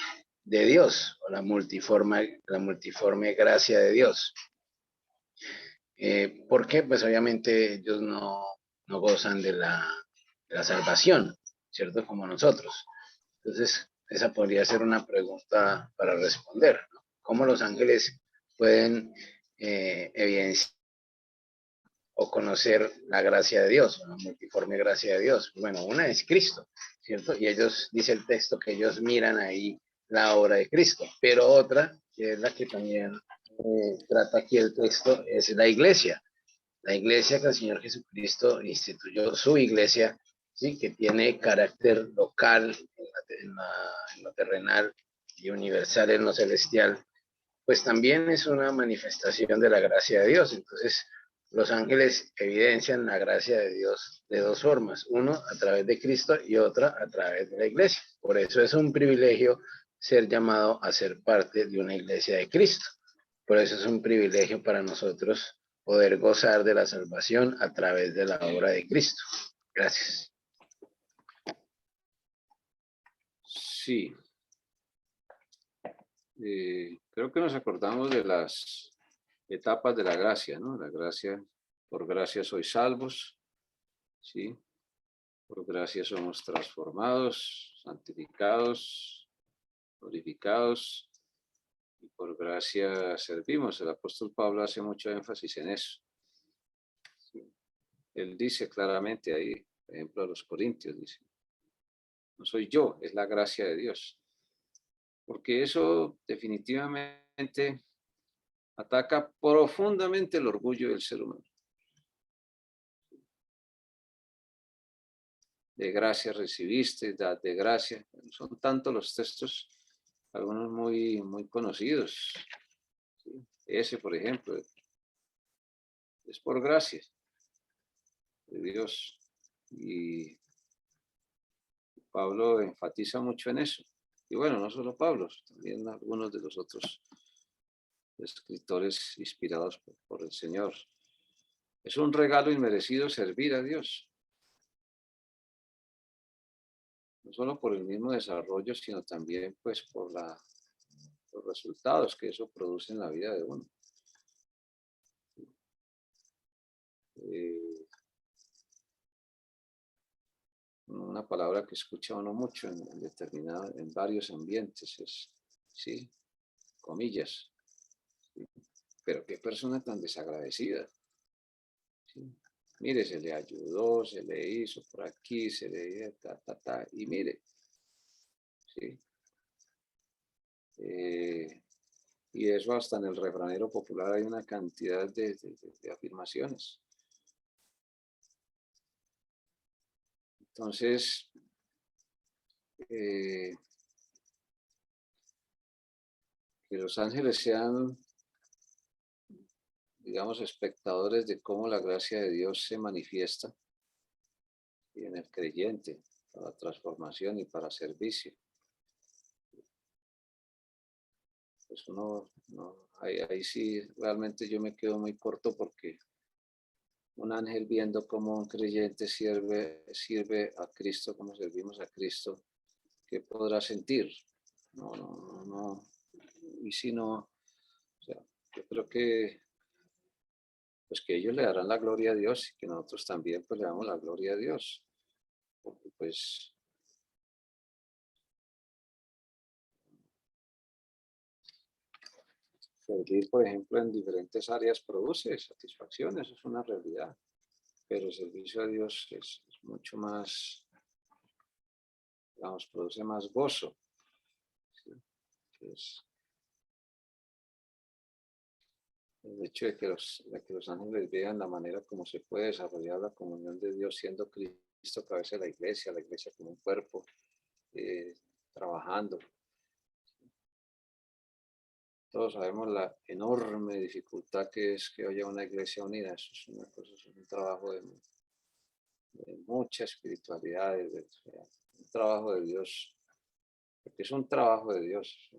de Dios o la multiforme gracia de Dios. ¿Por qué? Pues obviamente ellos no gozan de la salvación, ¿cierto? Como nosotros. Entonces, esa podría ser una pregunta para responder, ¿no? ¿Cómo los ángeles pueden evidenciar o conocer la gracia de Dios, la multiforme gracia de Dios? Bueno, una es Cristo, ¿cierto? Y ellos, dice el texto, que ellos miran ahí la obra de Cristo, pero otra, que es la que también trata aquí el texto, es la iglesia que el Señor Jesucristo instituyó, su iglesia, ¿sí? Que tiene carácter local en lo terrenal y universal en lo celestial, pues también es una manifestación de la gracia de Dios. Entonces, los ángeles evidencian la gracia de Dios de dos formas, uno a través de Cristo y otra a través de la iglesia. Por eso es un privilegio ser llamado a ser parte de una iglesia de Cristo. Por eso es un privilegio para nosotros poder gozar de la salvación a través de la obra de Cristo. Gracias. Sí. Creo que nos acordamos de las etapas de la gracia, ¿no? La gracia, por gracia sois salvos, ¿sí? Por gracia somos transformados, santificados, glorificados, y por gracia servimos. El apóstol Pablo hace mucho énfasis en eso, ¿sí? Él dice claramente ahí, Por ejemplo, a los Corintios dice, no soy yo, es la gracia de Dios. Porque eso definitivamente ataca profundamente el orgullo del ser humano. De gracia recibiste, dad de gracia. Son tantos los textos, algunos muy, muy conocidos. ¿Sí? Ese, por ejemplo, es por gracia de Dios. Y Pablo enfatiza mucho en eso. Y bueno, no solo Pablo, también algunos de los otros escritores inspirados por el Señor. Es un regalo inmerecido servir a Dios. No solo por el mismo desarrollo, sino también pues por los resultados que eso produce en la vida de uno. Una palabra que escucha uno mucho en varios ambientes es, ¿sí? Comillas. ¿Sí? Pero qué persona tan desagradecida. ¿Sí? Mire, se le ayudó, se le hizo por aquí, se le y mire. ¿Sí? Y eso hasta en el refranero popular hay una cantidad de afirmaciones. Entonces, que los ángeles sean, digamos, espectadores de cómo la gracia de Dios se manifiesta y en el creyente para transformación y para servicio. Pues ahí sí realmente yo me quedo muy corto porque un ángel viendo cómo un creyente sirve a Cristo, como servimos a Cristo, ¿qué podrá sentir? No. Y si no, o sea, yo creo que pues que ellos le darán la gloria a Dios y que nosotros también pues le damos la gloria a Dios. Porque pues servir, por ejemplo, en diferentes áreas produce satisfacción, eso es una realidad. Pero el servicio a Dios es mucho más, digamos, produce más gozo. ¿Sí? Es el hecho de que los ángeles vean la manera como se puede desarrollar la comunión de Dios siendo Cristo cabeza de la iglesia como un cuerpo, trabajando. Todos sabemos la enorme dificultad que es que haya una iglesia unida. Eso es una cosa, es un trabajo de mucha espiritualidad, un trabajo de Dios, porque es un trabajo de Dios.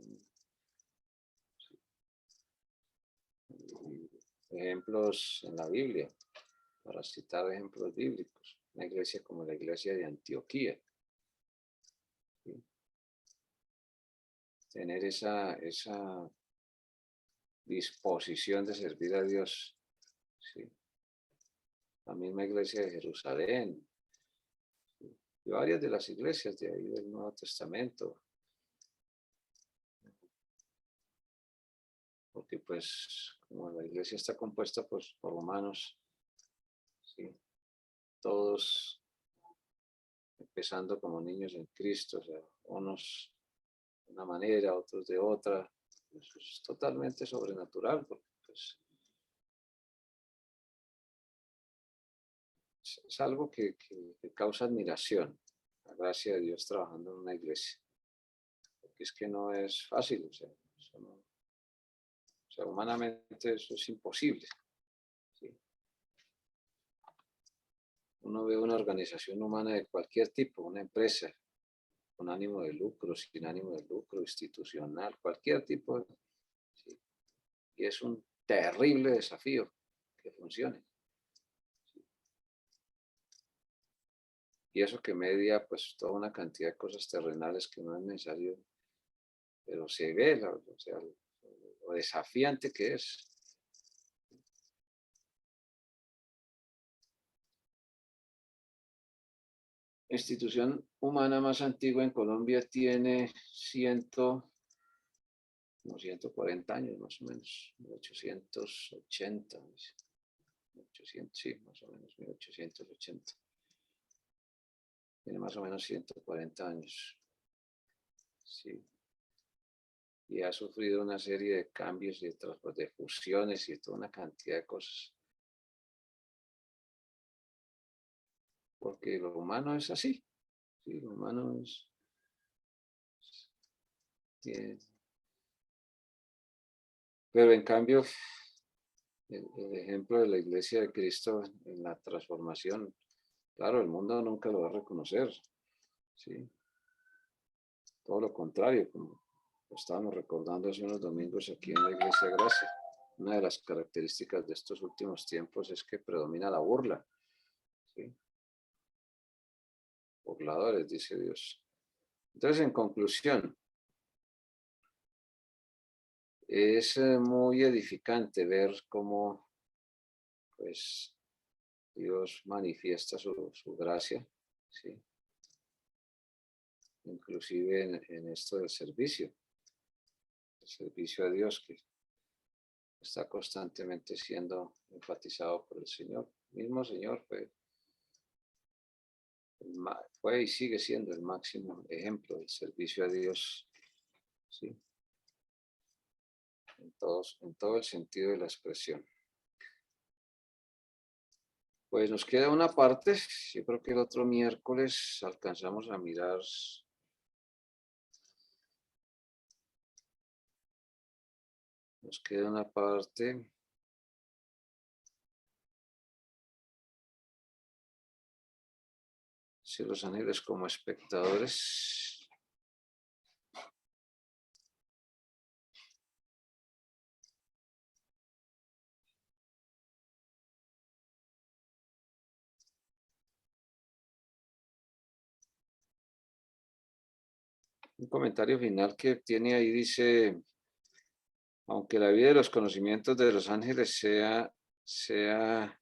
Ejemplos en la Biblia, para citar ejemplos bíblicos, una iglesia como la iglesia de Antioquía. ¿Sí? Tener esa disposición de servir a Dios. ¿Sí? La misma iglesia de Jerusalén, ¿sí? Y varias de las iglesias de ahí del Nuevo Testamento. Porque pues como la iglesia está compuesta pues, por humanos, ¿sí? Todos empezando como niños en Cristo, o sea, unos de una manera, otros de otra. Eso es totalmente sobrenatural, porque pues, es algo que causa admiración, la gracia de Dios trabajando en una iglesia. Porque es que no es fácil, o sea, humanamente eso es imposible. ¿Sí? Uno ve una organización humana de cualquier tipo, una empresa, con ánimo de lucro, sin ánimo de lucro, institucional, cualquier tipo. ¿Sí? Y es un terrible desafío que funcione. ¿Sí? Y eso que media pues toda una cantidad de cosas terrenales que no es necesario, pero se ve, o sea, lo desafiante que es. La institución humana más antigua en Colombia tiene 140 años más o menos, 1880, 800, sí, más o menos 1880. Tiene más o menos 140 años. Sí. Y ha sufrido una serie de cambios y de fusiones y toda una cantidad de cosas. Porque lo humano es así. Sí, lo humano tiene. Pero en cambio, el ejemplo de la Iglesia de Cristo en la transformación, claro, el mundo nunca lo va a reconocer. ¿Sí? Todo lo contrario, como lo estábamos recordando hace unos domingos aquí en la Iglesia Gracia. Una de las características de estos últimos tiempos es que predomina la burla. ¿Sí? Burladores, dice Dios. Entonces, en conclusión, es muy edificante ver cómo, pues, Dios manifiesta su gracia, ¿sí? Inclusive en esto del servicio, el servicio a Dios que está constantemente siendo enfatizado por el Señor. El mismo Señor fue y sigue siendo el máximo ejemplo del servicio a Dios, ¿sí? En todo el sentido de la expresión. Pues nos queda una parte, yo creo que el otro miércoles alcanzamos a mirar nos queda una parte si los ángeles como espectadores. Un comentario final que tiene ahí dice, aunque la vida de los conocimientos de los ángeles sea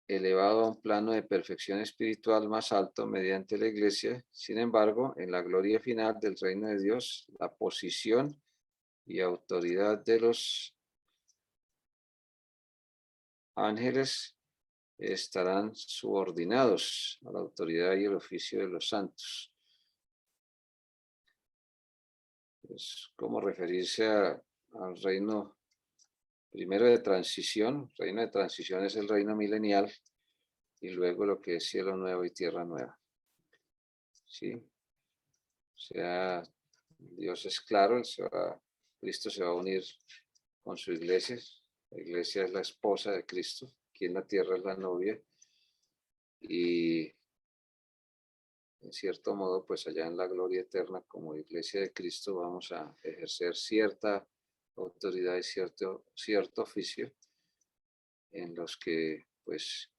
elevado a un plano de perfección espiritual más alto mediante la Iglesia, sin embargo, en la gloria final del reino de Dios, la posición y autoridad de los ángeles estarán subordinados a la autoridad y el oficio de los santos. Es como referirse al reino primero de transición. El reino de transición es el reino milenial y luego lo que es cielo nuevo y tierra nueva. ¿Sí? O sea, Dios es claro, Cristo se va a unir con su iglesia. La iglesia es la esposa de Cristo, aquí en la tierra es la novia. Y en cierto modo, pues allá en la gloria eterna, como iglesia de Cristo, vamos a ejercer cierta autoridad y cierto oficio en los que, pues,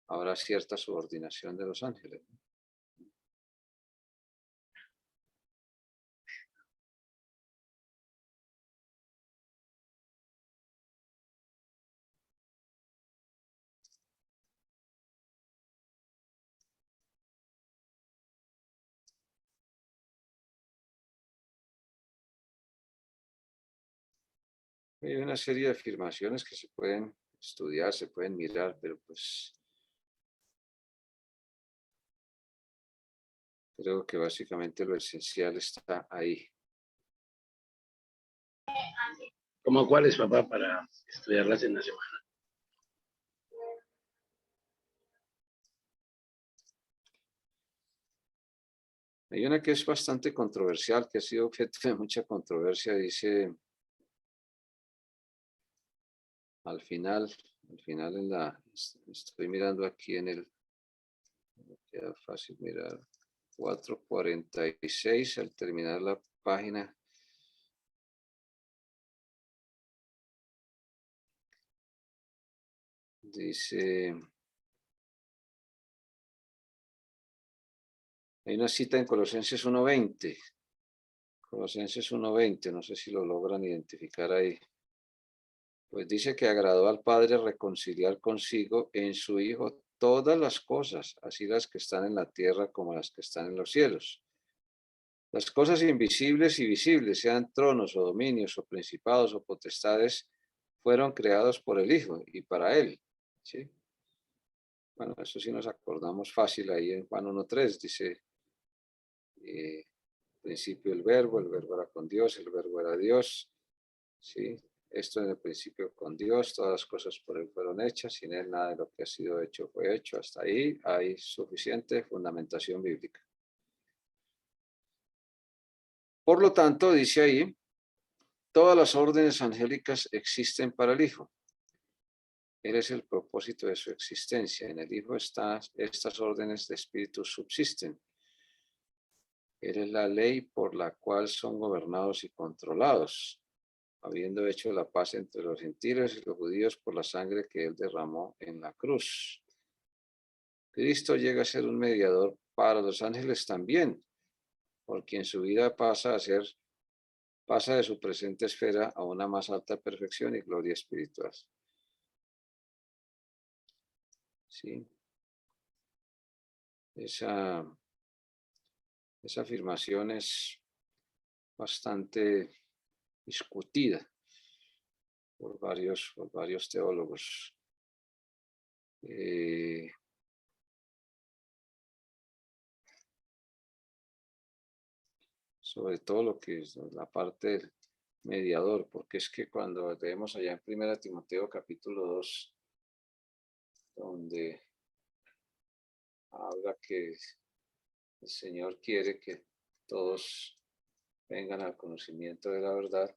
habrá cierta subordinación de los ángeles. Hay una serie de afirmaciones que se pueden estudiar, se pueden mirar, pero pues creo que básicamente lo esencial está ahí. ¿Cómo cuáles, papá, para estudiarlas en la semana? Hay una que es bastante controversial, que ha sido objeto de mucha controversia, dice, al final estoy mirando aquí queda fácil mirar, 446, al terminar la página. Dice, hay una cita en Colosenses 1:20. Colosenses 1:20, no sé si lo logran identificar ahí. Pues dice que agradó al Padre reconciliar consigo en su Hijo todas las cosas, así las que están en la tierra como las que están en los cielos. Las cosas invisibles y visibles, sean tronos o dominios o principados o potestades, fueron creados por el Hijo y para Él. ¿Sí? Bueno, eso sí nos acordamos fácil ahí en Juan 1.3, dice, principio el verbo era con Dios, el verbo era Dios, ¿sí? Esto en el principio con Dios, todas las cosas por Él fueron hechas, sin Él nada de lo que ha sido hecho fue hecho. Hasta ahí hay suficiente fundamentación bíblica. Por lo tanto, dice ahí, todas las órdenes angélicas existen para el Hijo. Él es el propósito de su existencia. En el Hijo estas órdenes de espíritu subsisten. Él es la ley por la cual son gobernados y controlados, habiendo hecho la paz entre los gentiles y los judíos por la sangre que Él derramó en la cruz. Cristo llega a ser un mediador para los ángeles también, por quien su vida pasa de su presente esfera a una más alta perfección y gloria espiritual. ¿Sí? Esa afirmación es bastante discutida por varios teólogos. Sobre todo lo que es la parte del mediador, porque es que cuando leemos allá en 1 Timoteo capítulo 2, donde habla que el Señor quiere que todos vengan al conocimiento de la verdad,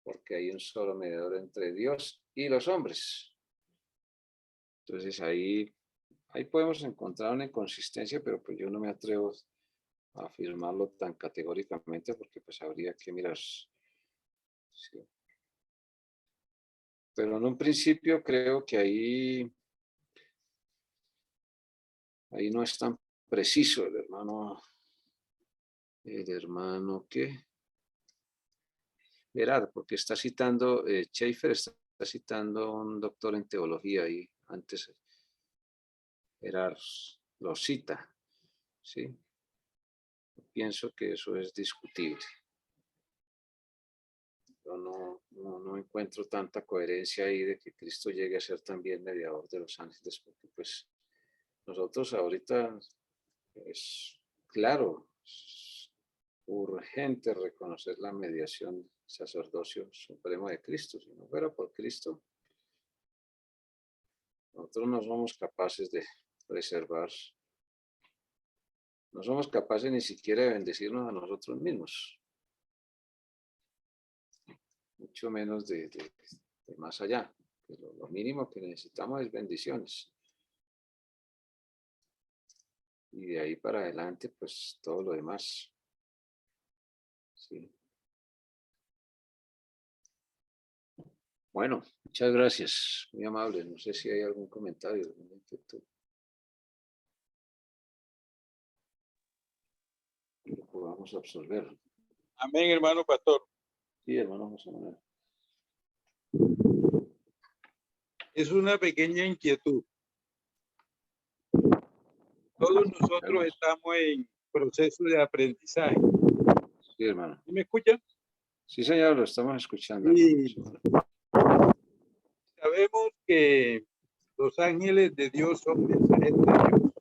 porque hay un solo mediador entre Dios y los hombres. Entonces ahí podemos encontrar una inconsistencia, pero pues yo no me atrevo a afirmarlo tan categóricamente porque pues habría que mirar. Sí. Pero en un principio creo que ahí no es tan preciso el hermano que Gerard, porque está citando, Schaeffer está citando a un doctor en teología y antes Gerard lo cita, ¿sí? Pienso que eso es discutible. Yo no encuentro tanta coherencia ahí de que Cristo llegue a ser también mediador de los ángeles, porque pues nosotros ahorita es claro, es urgente reconocer la mediación sacerdocio supremo de Cristo. Si no fuera por Cristo, nosotros no somos capaces de preservar, no somos capaces ni siquiera de bendecirnos a nosotros mismos, mucho menos de más allá. Lo mínimo que necesitamos es bendiciones. Y de ahí para adelante, pues todo lo demás. Sí. Bueno, muchas gracias. Muy amable. No sé si hay algún comentario, alguna inquietud. Que podamos absorber. Amén, hermano pastor. Sí, hermano José Manuel. Es una pequeña inquietud. Todos nosotros estamos en proceso de aprendizaje. Sí, hermano. ¿Sí me escuchan? Sí, señor, lo estamos escuchando. Y sabemos que los ángeles de Dios son mensajeros de Dios.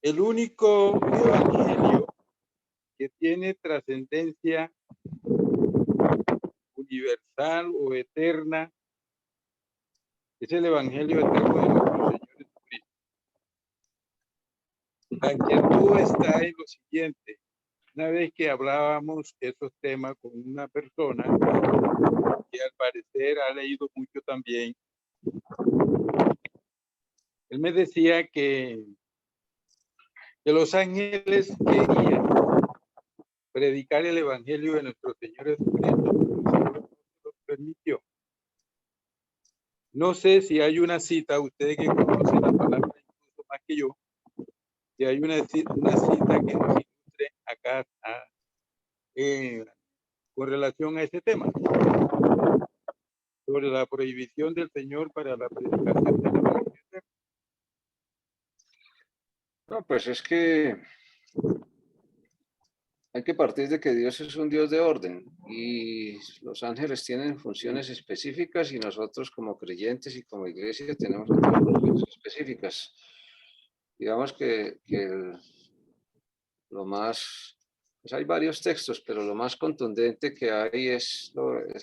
El único evangelio que tiene trascendencia universal o eterna es el evangelio eterno de nuestro Señor Jesucristo. La inquietud está en lo siguiente. Una vez que hablábamos esos temas con una persona que al parecer ha leído mucho también, él me decía que los ángeles querían predicar el evangelio de nuestro Señor Jesucristo, pero el Señor no lo permitió. No sé si hay una cita, ustedes que conocen la palabra incluso más que yo, si hay una cita que nos ilustre acá con relación a ese tema, sobre la prohibición del Señor para la predicación del evangelio. No, pues es que hay que partir de que Dios es un Dios de orden y los ángeles tienen funciones específicas y nosotros como creyentes y como iglesia tenemos otras funciones específicas. Digamos que lo más, pues hay varios textos, pero lo más contundente que hay es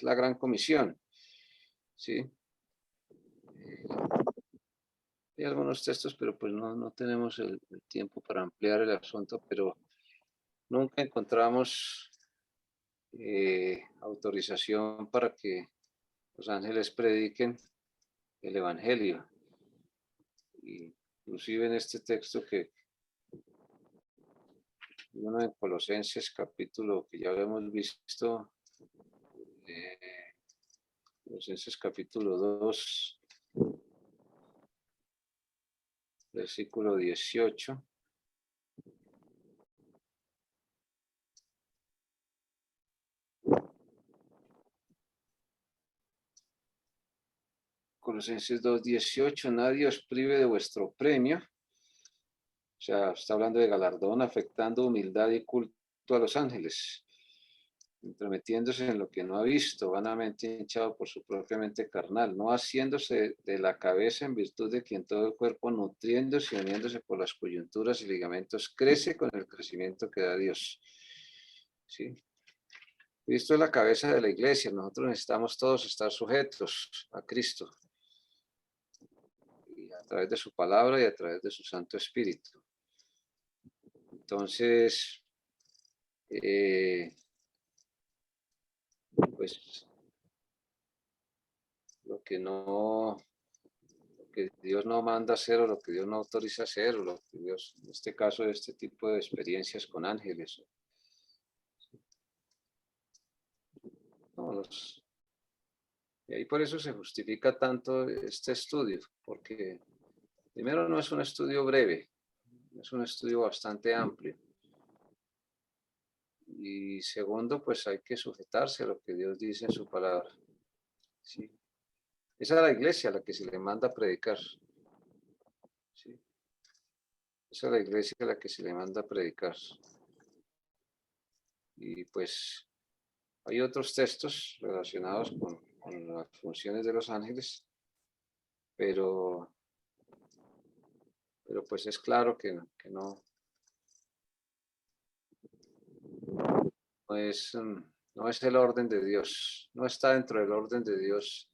la Gran Comisión, ¿sí? Hay algunos textos, pero pues no tenemos el tiempo para ampliar el asunto, pero nunca encontramos autorización para que los ángeles prediquen el Evangelio. Y inclusive en este texto que uno en Colosenses capítulo que ya habíamos visto, Colosenses capítulo 2, versículo 18. Colosenses 2:18, nadie os prive de vuestro premio. O sea, está hablando de galardón, afectando humildad y culto a los ángeles, entrometiéndose en lo que no ha visto, vanamente hinchado por su propia mente carnal, no haciéndose de la cabeza en virtud de quien todo el cuerpo, nutriéndose y uniéndose por las coyunturas y ligamentos, crece con el crecimiento que da Dios. ¿Sí? Cristo es la cabeza de la iglesia, nosotros necesitamos todos estar sujetos a Cristo, y a través de su palabra y a través de su Santo Espíritu. Entonces, pues lo que Dios no manda hacer o lo que Dios no autoriza hacer o lo que Dios, en este caso, este tipo de experiencias con ángeles. No, y ahí por eso se justifica tanto este estudio, porque primero no es un estudio breve, es un estudio bastante amplio. Y segundo, pues hay que sujetarse a lo que Dios dice en su palabra. ¿Sí? Esa es la iglesia a la que se le manda a predicar. ¿Sí? Esa es la iglesia a la que se le manda a predicar. Y pues hay otros textos relacionados con las funciones de los ángeles, pero pues es claro que no es el orden de Dios, no está dentro del orden de Dios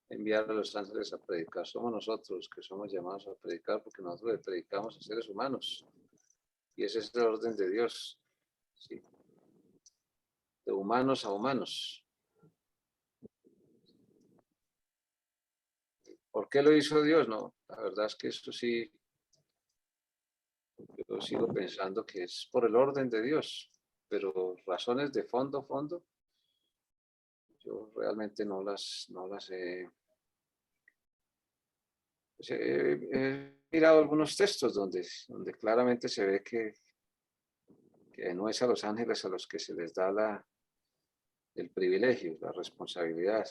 enviar a los ángeles a predicar. Somos nosotros que somos llamados a predicar porque nosotros le predicamos a seres humanos. Y ese es el orden de Dios. ¿Sí? De humanos a humanos. ¿Por qué lo hizo Dios? No, la verdad es que esto sí, yo sigo pensando que es por el orden de Dios, pero razones de fondo, yo realmente no las he. Pues he mirado algunos textos donde claramente se ve que no es a los ángeles a los que se les da el privilegio, la responsabilidad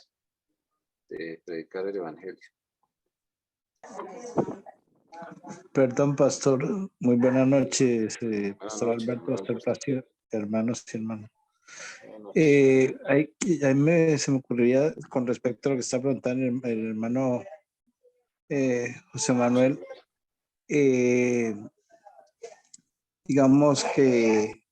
de predicar el Evangelio. Perdón, pastor. Muy buenas noches, pastor noches, Alberto, pastor Plácido, hermanos y hermanas. Se me ocurría con respecto a lo que está preguntando el hermano José Manuel, digamos que...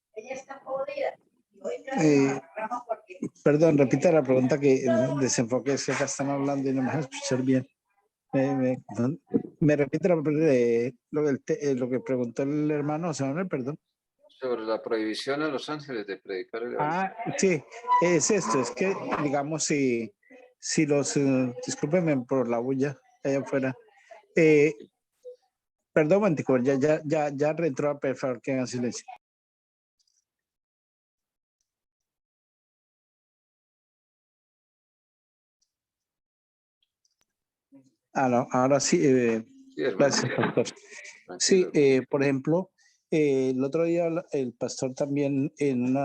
perdón, repita la pregunta que desenfoqué, es que acá están hablando y no me dejan escuchar bien. Me repite lo que preguntó el hermano José Manuel, perdón. Sobre la prohibición a los ángeles de predicar el Evangelio. Sí, es esto, es que digamos si los, discúlpenme por la bulla allá afuera, perdón, Mantico, ya reentró, por favor, que hagan silencio. No, ahora sí, Sí, hermano. gracias, pastor. Sí, por ejemplo, el otro día el pastor también en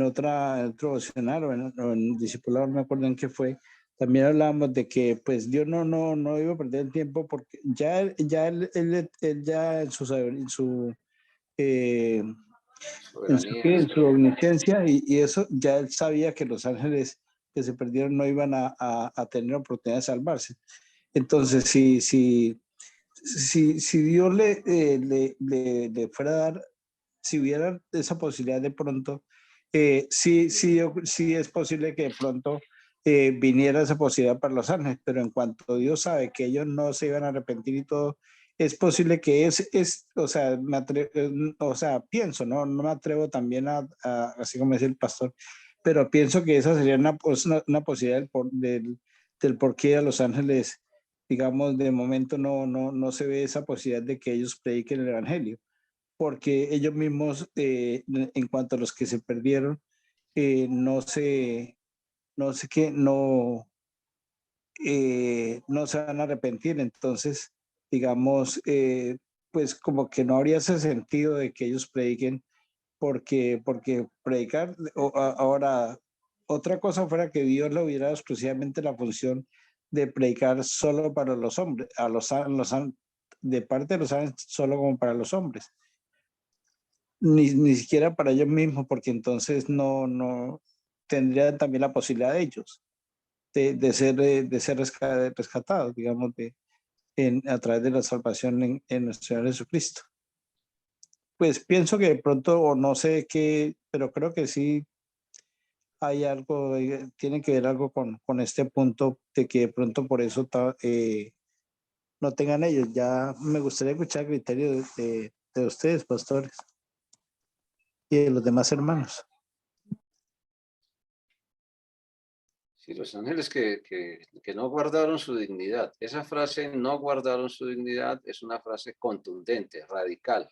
otro devocional o en discipulado, no me acuerdo en qué fue, también hablábamos de que pues Dios no iba a perder el tiempo porque ya él ya en su soberanía. En su omnisciencia, y eso ya él sabía que los ángeles que se perdieron no iban a tener oportunidad de salvarse. Entonces, si Dios le fuera a dar, si hubiera esa posibilidad de pronto, sí es posible que de pronto viniera esa posibilidad para los ángeles, pero en cuanto Dios sabe que ellos no se iban a arrepentir y todo, es posible que o sea, o sea, pienso, no me atrevo también así como dice el pastor, pero pienso que esa sería una posibilidad del por qué a los ángeles, digamos, de momento no se ve esa posibilidad de que ellos prediquen el evangelio, porque ellos mismos, en cuanto a los que se perdieron, no sé qué, no se van a arrepentir. Entonces, digamos, pues como que no habría ese sentido de que ellos prediquen, porque predicar, ahora, otra cosa fuera que Dios le hubiera dado exclusivamente la función de predicar solo para los hombres, de parte de los ángeles, solo como para los hombres. Ni siquiera para ellos mismos, porque entonces no tendrían también la posibilidad de ellos de ser rescatados, digamos, a través de la salvación en nuestro Señor Jesucristo. Pues pienso que de pronto, o no sé qué, pero creo que sí hay algo, tiene que ver algo con este punto de que de pronto por eso no tengan ellos. Ya me gustaría escuchar el criterio de ustedes, pastores, y de los demás hermanos. Sí, los ángeles que no guardaron su dignidad. Esa frase, no guardaron su dignidad, es una frase contundente, radical.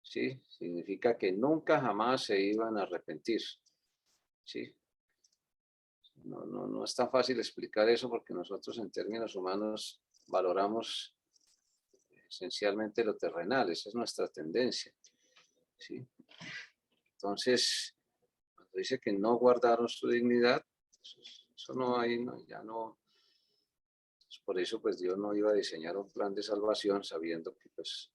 ¿Sí? Significa que nunca jamás se iban a arrepentir. ¿Sí? No es tan fácil explicar eso porque nosotros en términos humanos valoramos esencialmente lo terrenal, esa es nuestra tendencia. ¿Sí? Entonces, cuando dice que no guardaron su dignidad, eso no hay, ya no. Pues por eso, pues Dios no iba a diseñar un plan de salvación sabiendo que, pues,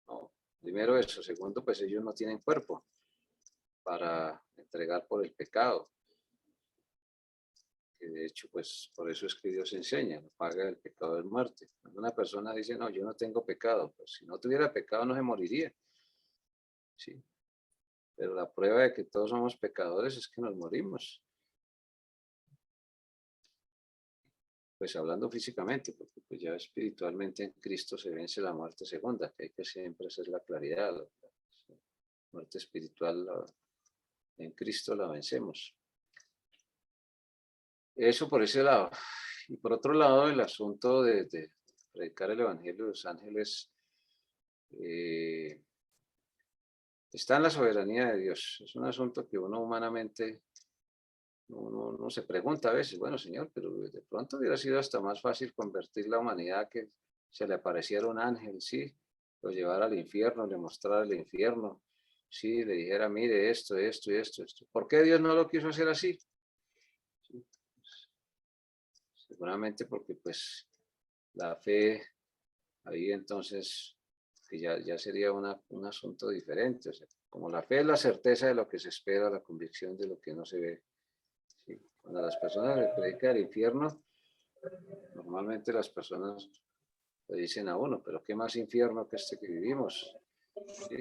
no. Primero eso. Segundo, pues ellos no tienen cuerpo para entregar por el pecado. Que de hecho, pues, por eso es que Dios enseña, no paga el pecado del muerte. Cuando una persona dice, no, yo no tengo pecado, pues si no tuviera pecado no se moriría. Sí. Pero la prueba de que todos somos pecadores es que nos morimos. Pues hablando físicamente, porque pues ya espiritualmente en Cristo se vence la muerte segunda, que hay que siempre hacer la claridad. La muerte espiritual en Cristo la vencemos. Eso por ese lado. Y por otro lado, el asunto de predicar el Evangelio de los ángeles está en la soberanía de Dios. Es un asunto que uno humanamente no se pregunta a veces, bueno, Señor, pero de pronto hubiera sido hasta más fácil convertir la humanidad que se le apareciera un ángel, sí, lo llevara al infierno, le mostrara el infierno, sí, le dijera, mire esto, esto y esto, esto. ¿Por qué Dios no lo quiso hacer así? Sí, pues, seguramente porque pues la fe ahí entonces que ya sería un asunto diferente. O sea, como la fe es la certeza de lo que se espera, la convicción de lo que no se ve. ¿Sí? Cuando a las personas les predica el infierno, normalmente las personas le dicen a uno, pero ¿qué más infierno que este que vivimos? ¿Sí?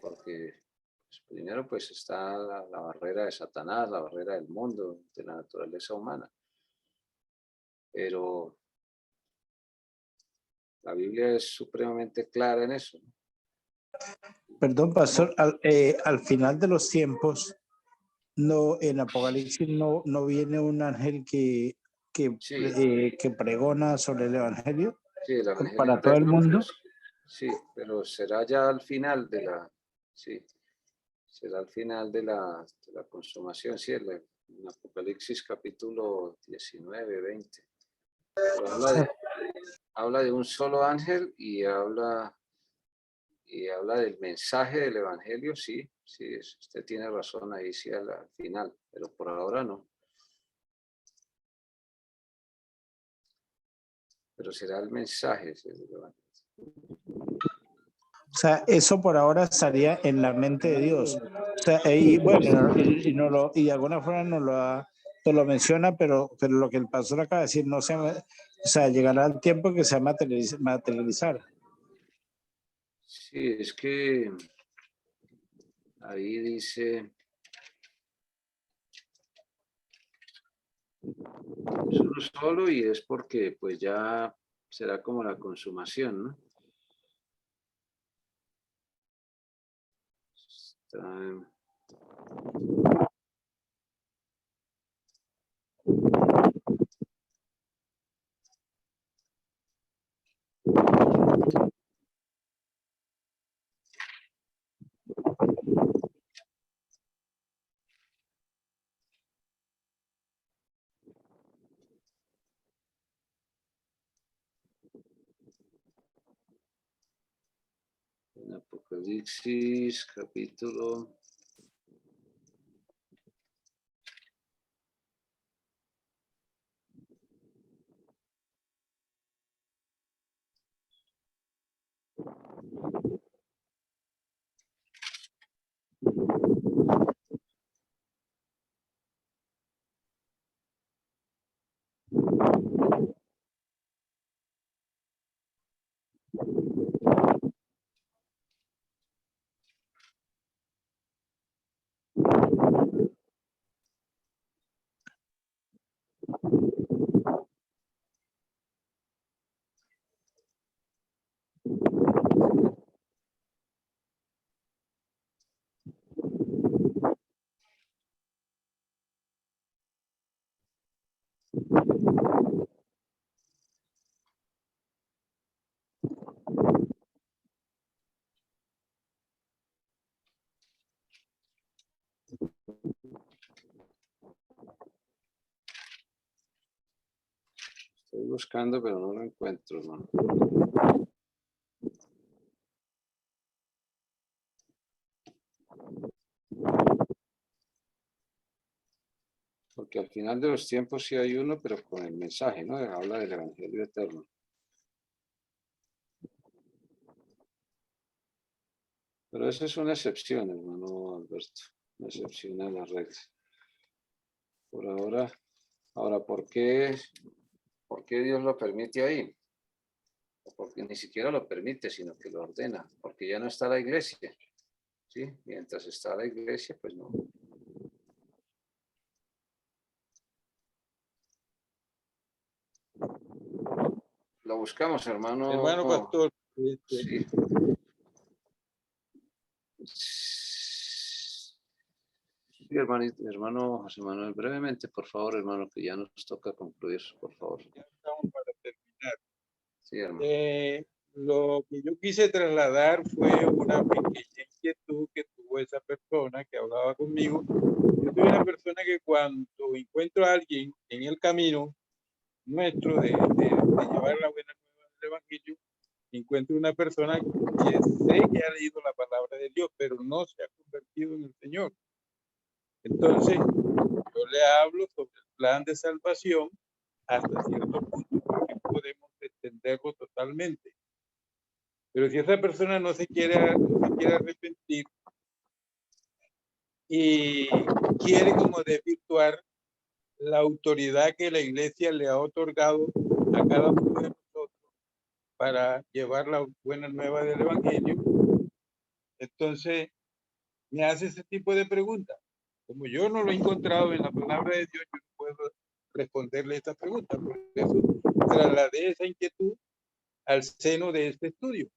Porque pues, primero pues está la barrera de Satanás, la barrera del mundo, de la naturaleza humana. Pero la Biblia es supremamente clara en eso. Perdón, pastor, al final de los tiempos, no, en Apocalipsis no viene un ángel Sí, que pregona sobre el evangelio sí, el evangelio para todo el eterno, mundo. sí, pero será ya al final de la, sí, será al final de la consumación, sí, en Apocalipsis capítulo 19, 20. Pero habla de un solo ángel y habla del mensaje del evangelio, sí, sí, usted tiene razón ahí, sí, al final, pero por ahora no. Pero será el mensaje del evangelio. O sea, eso por ahora estaría en la mente de Dios. O sea, y bueno, y de alguna forma nos lo menciona, pero lo que el pastor acaba de decir, no se, o sea, llegará el tiempo que se va a materializar. Sí, es que ahí dice, es uno solo y es porque pues ya será como la consumación, ¿no? Está en- en Apocalipsis, capítulo. Estoy buscando, pero no lo encuentro, hermano. Porque al final de los tiempos sí hay uno, pero con el mensaje, ¿no? Habla del Evangelio eterno. Pero esa es una excepción, hermano Alberto. Una excepción a la regla. Por ahora, ¿por qué Dios lo permite ahí? Porque ni siquiera lo permite, sino que lo ordena, porque ya no está la iglesia, ¿sí? Mientras está la iglesia, pues no. Lo buscamos, hermano. Hermano pastor, Sí. Sí, hermano José Manuel, brevemente, por favor, hermano, que ya nos toca concluir, por favor. ya estamos para terminar. Sí, hermano. Lo que yo quise trasladar fue una pequeña inquietud que tuvo esa persona que hablaba conmigo. Yo soy una persona que cuando encuentro a alguien en el camino nuestro de llevar la buena nueva del Evangelio, encuentro una persona que sé que ha leído la palabra de Dios, pero no se ha convertido en el Señor. Entonces, yo le hablo sobre el plan de salvación hasta cierto punto, porque podemos extenderlo totalmente. Pero si esa persona no se quiere arrepentir y quiere como desvirtuar la autoridad que la iglesia le ha otorgado a cada uno de nosotros para llevar la buena nueva del Evangelio, entonces me hace ese tipo de preguntas. Como yo no lo he encontrado en la palabra de Dios, yo no puedo responderle esta pregunta. Por eso trasladé esa inquietud al seno de este estudio.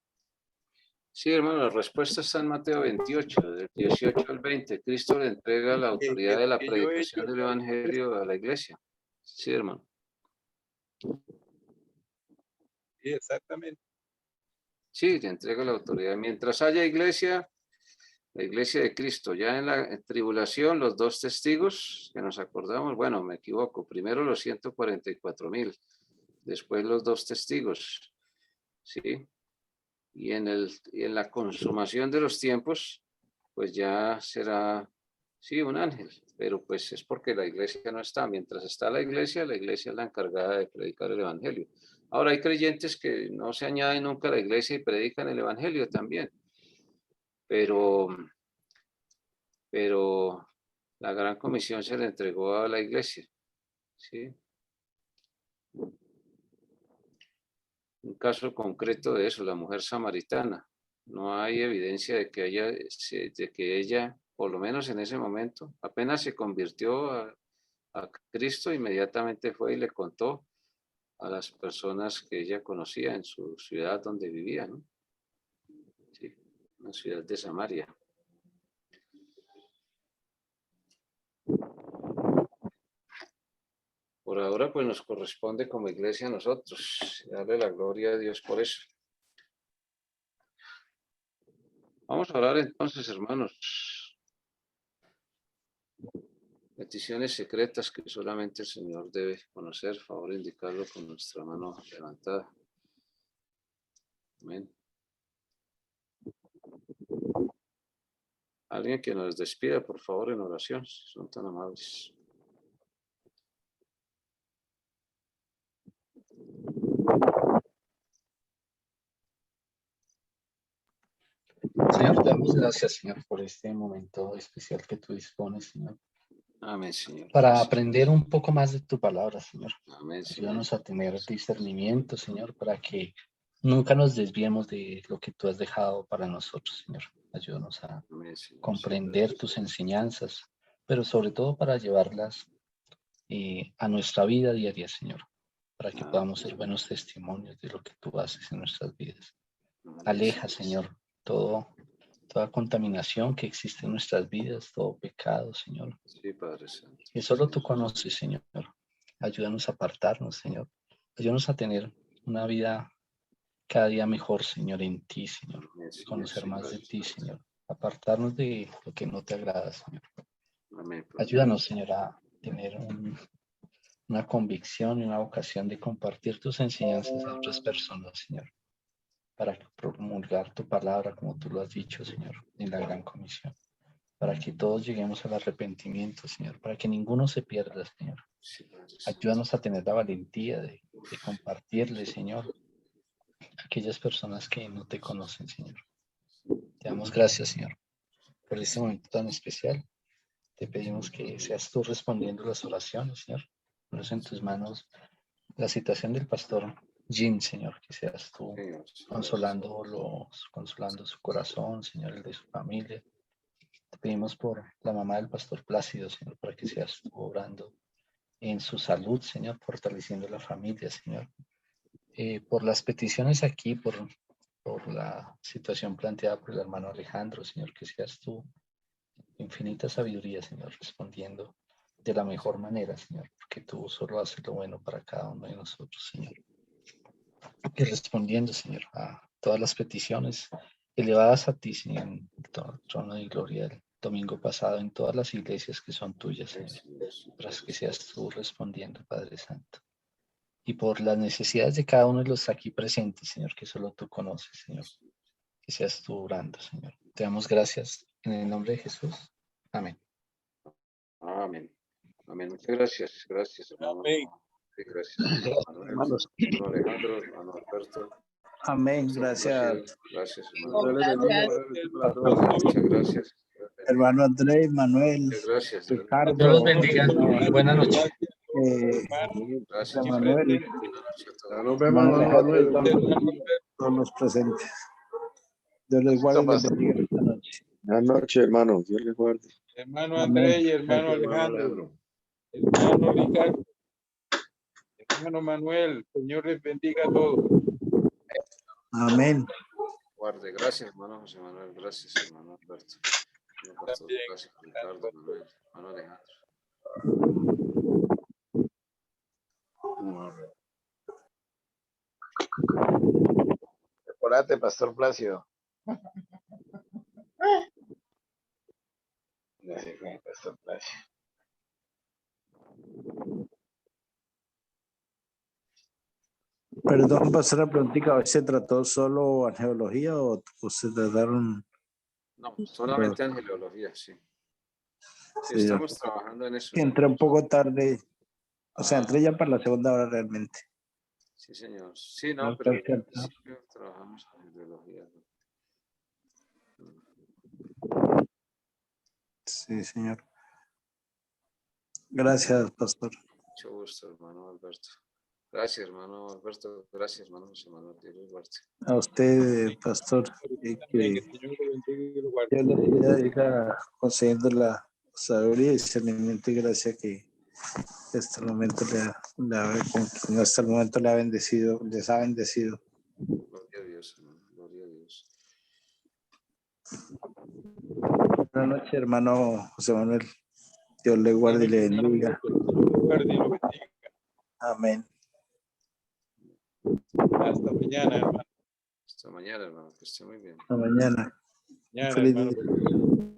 Sí, hermano, la respuesta está en Mateo 28, del 18 al 20. Cristo le entrega la autoridad de la Que yo he hecho predicación del Evangelio a la iglesia. Sí, hermano. Sí, exactamente. Sí, le entrega la autoridad. Mientras haya iglesia, la iglesia de Cristo, ya en la tribulación, los dos testigos, que nos acordamos, bueno, me equivoco, primero los 144,000, después los dos testigos, ¿sí? Y en la consumación de los tiempos, pues ya será, sí, un ángel, pero pues es porque la iglesia no está. Mientras está la iglesia es la encargada de predicar el evangelio. Ahora hay creyentes que no se añaden nunca a la iglesia y predican el evangelio también. pero la gran comisión se le entregó a la iglesia, ¿sí? Un caso concreto de eso, la mujer samaritana. No hay evidencia de que ella, por lo menos en ese momento, apenas se convirtió a Cristo, inmediatamente fue y le contó a las personas que ella conocía en su ciudad donde vivía, ¿no? Sí, una ciudad de Samaria. Por ahora, pues nos corresponde como iglesia a nosotros darle la gloria a Dios por eso. Vamos a orar entonces, hermanos. Peticiones secretas que solamente el Señor debe conocer. Favor indicarlo con nuestra mano levantada. Amén. Alguien que nos despida, por favor, en oración, si son tan amables. Señor, te damos gracias, Señor, por este momento especial que tú dispones, Señor, Amén, Señor. para Gracias. aprender un poco más de tu palabra, Señor. Amén, Señor. Ayúdanos a tener discernimiento, Señor, para que nunca nos desviemos de lo que tú has dejado para nosotros, Señor. Ayúdanos a Amén, Señor. comprender tus enseñanzas, pero sobre todo para llevarlas a nuestra vida diaria, Señor, para que podamos ser buenos testimonios de lo que tú haces en nuestras vidas. Amén, Aleja, Señor, toda contaminación que existe en nuestras vidas, todo pecado, Señor, Sí, Padre Santo. que solo tú conoces, Señor. Ayúdanos a apartarnos, Señor. Ayúdanos a tener una vida cada día mejor, Señor, en ti, Señor. Amén, Señor. Conocer Sí, más Padre de ti, Santo. Señor. Apartarnos de lo que no te agrada, Señor. Amén, Padre. Ayúdanos, Señor, a tener una convicción y una vocación de compartir tus enseñanzas a otras personas, Señor, para promulgar tu palabra, como tú lo has dicho, Señor, en la gran comisión, para que todos lleguemos al arrepentimiento, Señor, para que ninguno se pierda, Señor. Sí, Padre Santo. Ayúdanos a tener la valentía de compartirle, Señor, a aquellas personas que no te conocen, Señor. Te damos gracias, Señor, por este momento tan especial. Te pedimos que seas tú respondiendo las oraciones, Señor. Ponemos en tus manos la situación del pastor Jim, Señor, que seas tú Señor. consolando su corazón, Señor, el de su familia. Te pedimos por la mamá del pastor Plácido, Señor, para que seas tú obrando en su salud, Señor, fortaleciendo la familia, Señor. Por las peticiones aquí, por la situación planteada por el hermano Alejandro, Señor, que seas tú, infinita sabiduría, Señor, respondiendo de la mejor manera, Señor, porque tú solo haces lo bueno para cada uno de nosotros, Señor. Y respondiendo, Señor, a todas las peticiones elevadas a ti, Señor, en el trono de gloria el domingo pasado, en todas las iglesias que son tuyas, Señor, para que seas tú respondiendo, Padre Santo. Y por las necesidades de cada uno de los aquí presentes, Señor, que solo tú conoces, Señor, que seas tú orando, Señor. Te damos gracias en el nombre de Jesús. Amén. Amén. Amén. Muchas gracias. Gracias, hermano. Amén. Sí, gracias, hermanos. hermano Alejandro, hermano Alberto. Amén. Pastor Gracias, Plácido, gracias, hermano. Muchas Muchas gracias. hermano André, Manuel, Muchas gracias. Ricardo. Dios los bendiga. Buenas noches. Gracias, José Jeffrey. Manuel, Buenas noches a todos. Nos vemos, hermano hermano Alejandro, Manuel. todos los presentes. Dios les guarde y les bendiga esta noche. Buenas noches, hermano. Dios les guarde. Hermano Amén. André y hermano Alejandro, hermano Ricardo, hermano Manuel, Señor les bendiga a todos. Amén. Guarde. Gracias, hermano José Manuel. Gracias, hermano Alberto. Hermano Pastor También. Plácido, Ricardo, Manuel, hermano Alejandro. Prepárate, Pastor Plácido. Gracias, Pastor Plácido. Perdón, pasar la preguntita, ¿hoy se trató solo angeología o se trataron? No, solamente angelología, sí. Sí, Sí, estamos trabajando en eso. entré un poco tarde, o sea, Ah. entré ya para la segunda hora realmente. Sí, señor. Sí, no, No, pero al perfecto. principio trabajamos en angelología. Sí, señor. Gracias, pastor. Mucho gusto, hermano Alberto. Gracias, hermano Alberto. Gracias, hermano José Manuel. Dios los guarde. A usted, pastor, y También que el Señor lo bendiga y lo guarde. Dios le siga concediendo la sabiduría y discernimiento y gracia que hasta el momento hasta el momento le ha bendecido, les ha bendecido. Gloria a Dios, hermano. Gloria a Dios. Buenas noches, hermano José Manuel. Dios le guarde y le bendiga. Que el Señor lo guarde y lo bendiga. Amén. Hasta mañana, hermano. Hasta mañana, hermano. Que esté muy bien. Hasta mañana. Mañana, Feliz hermano. día.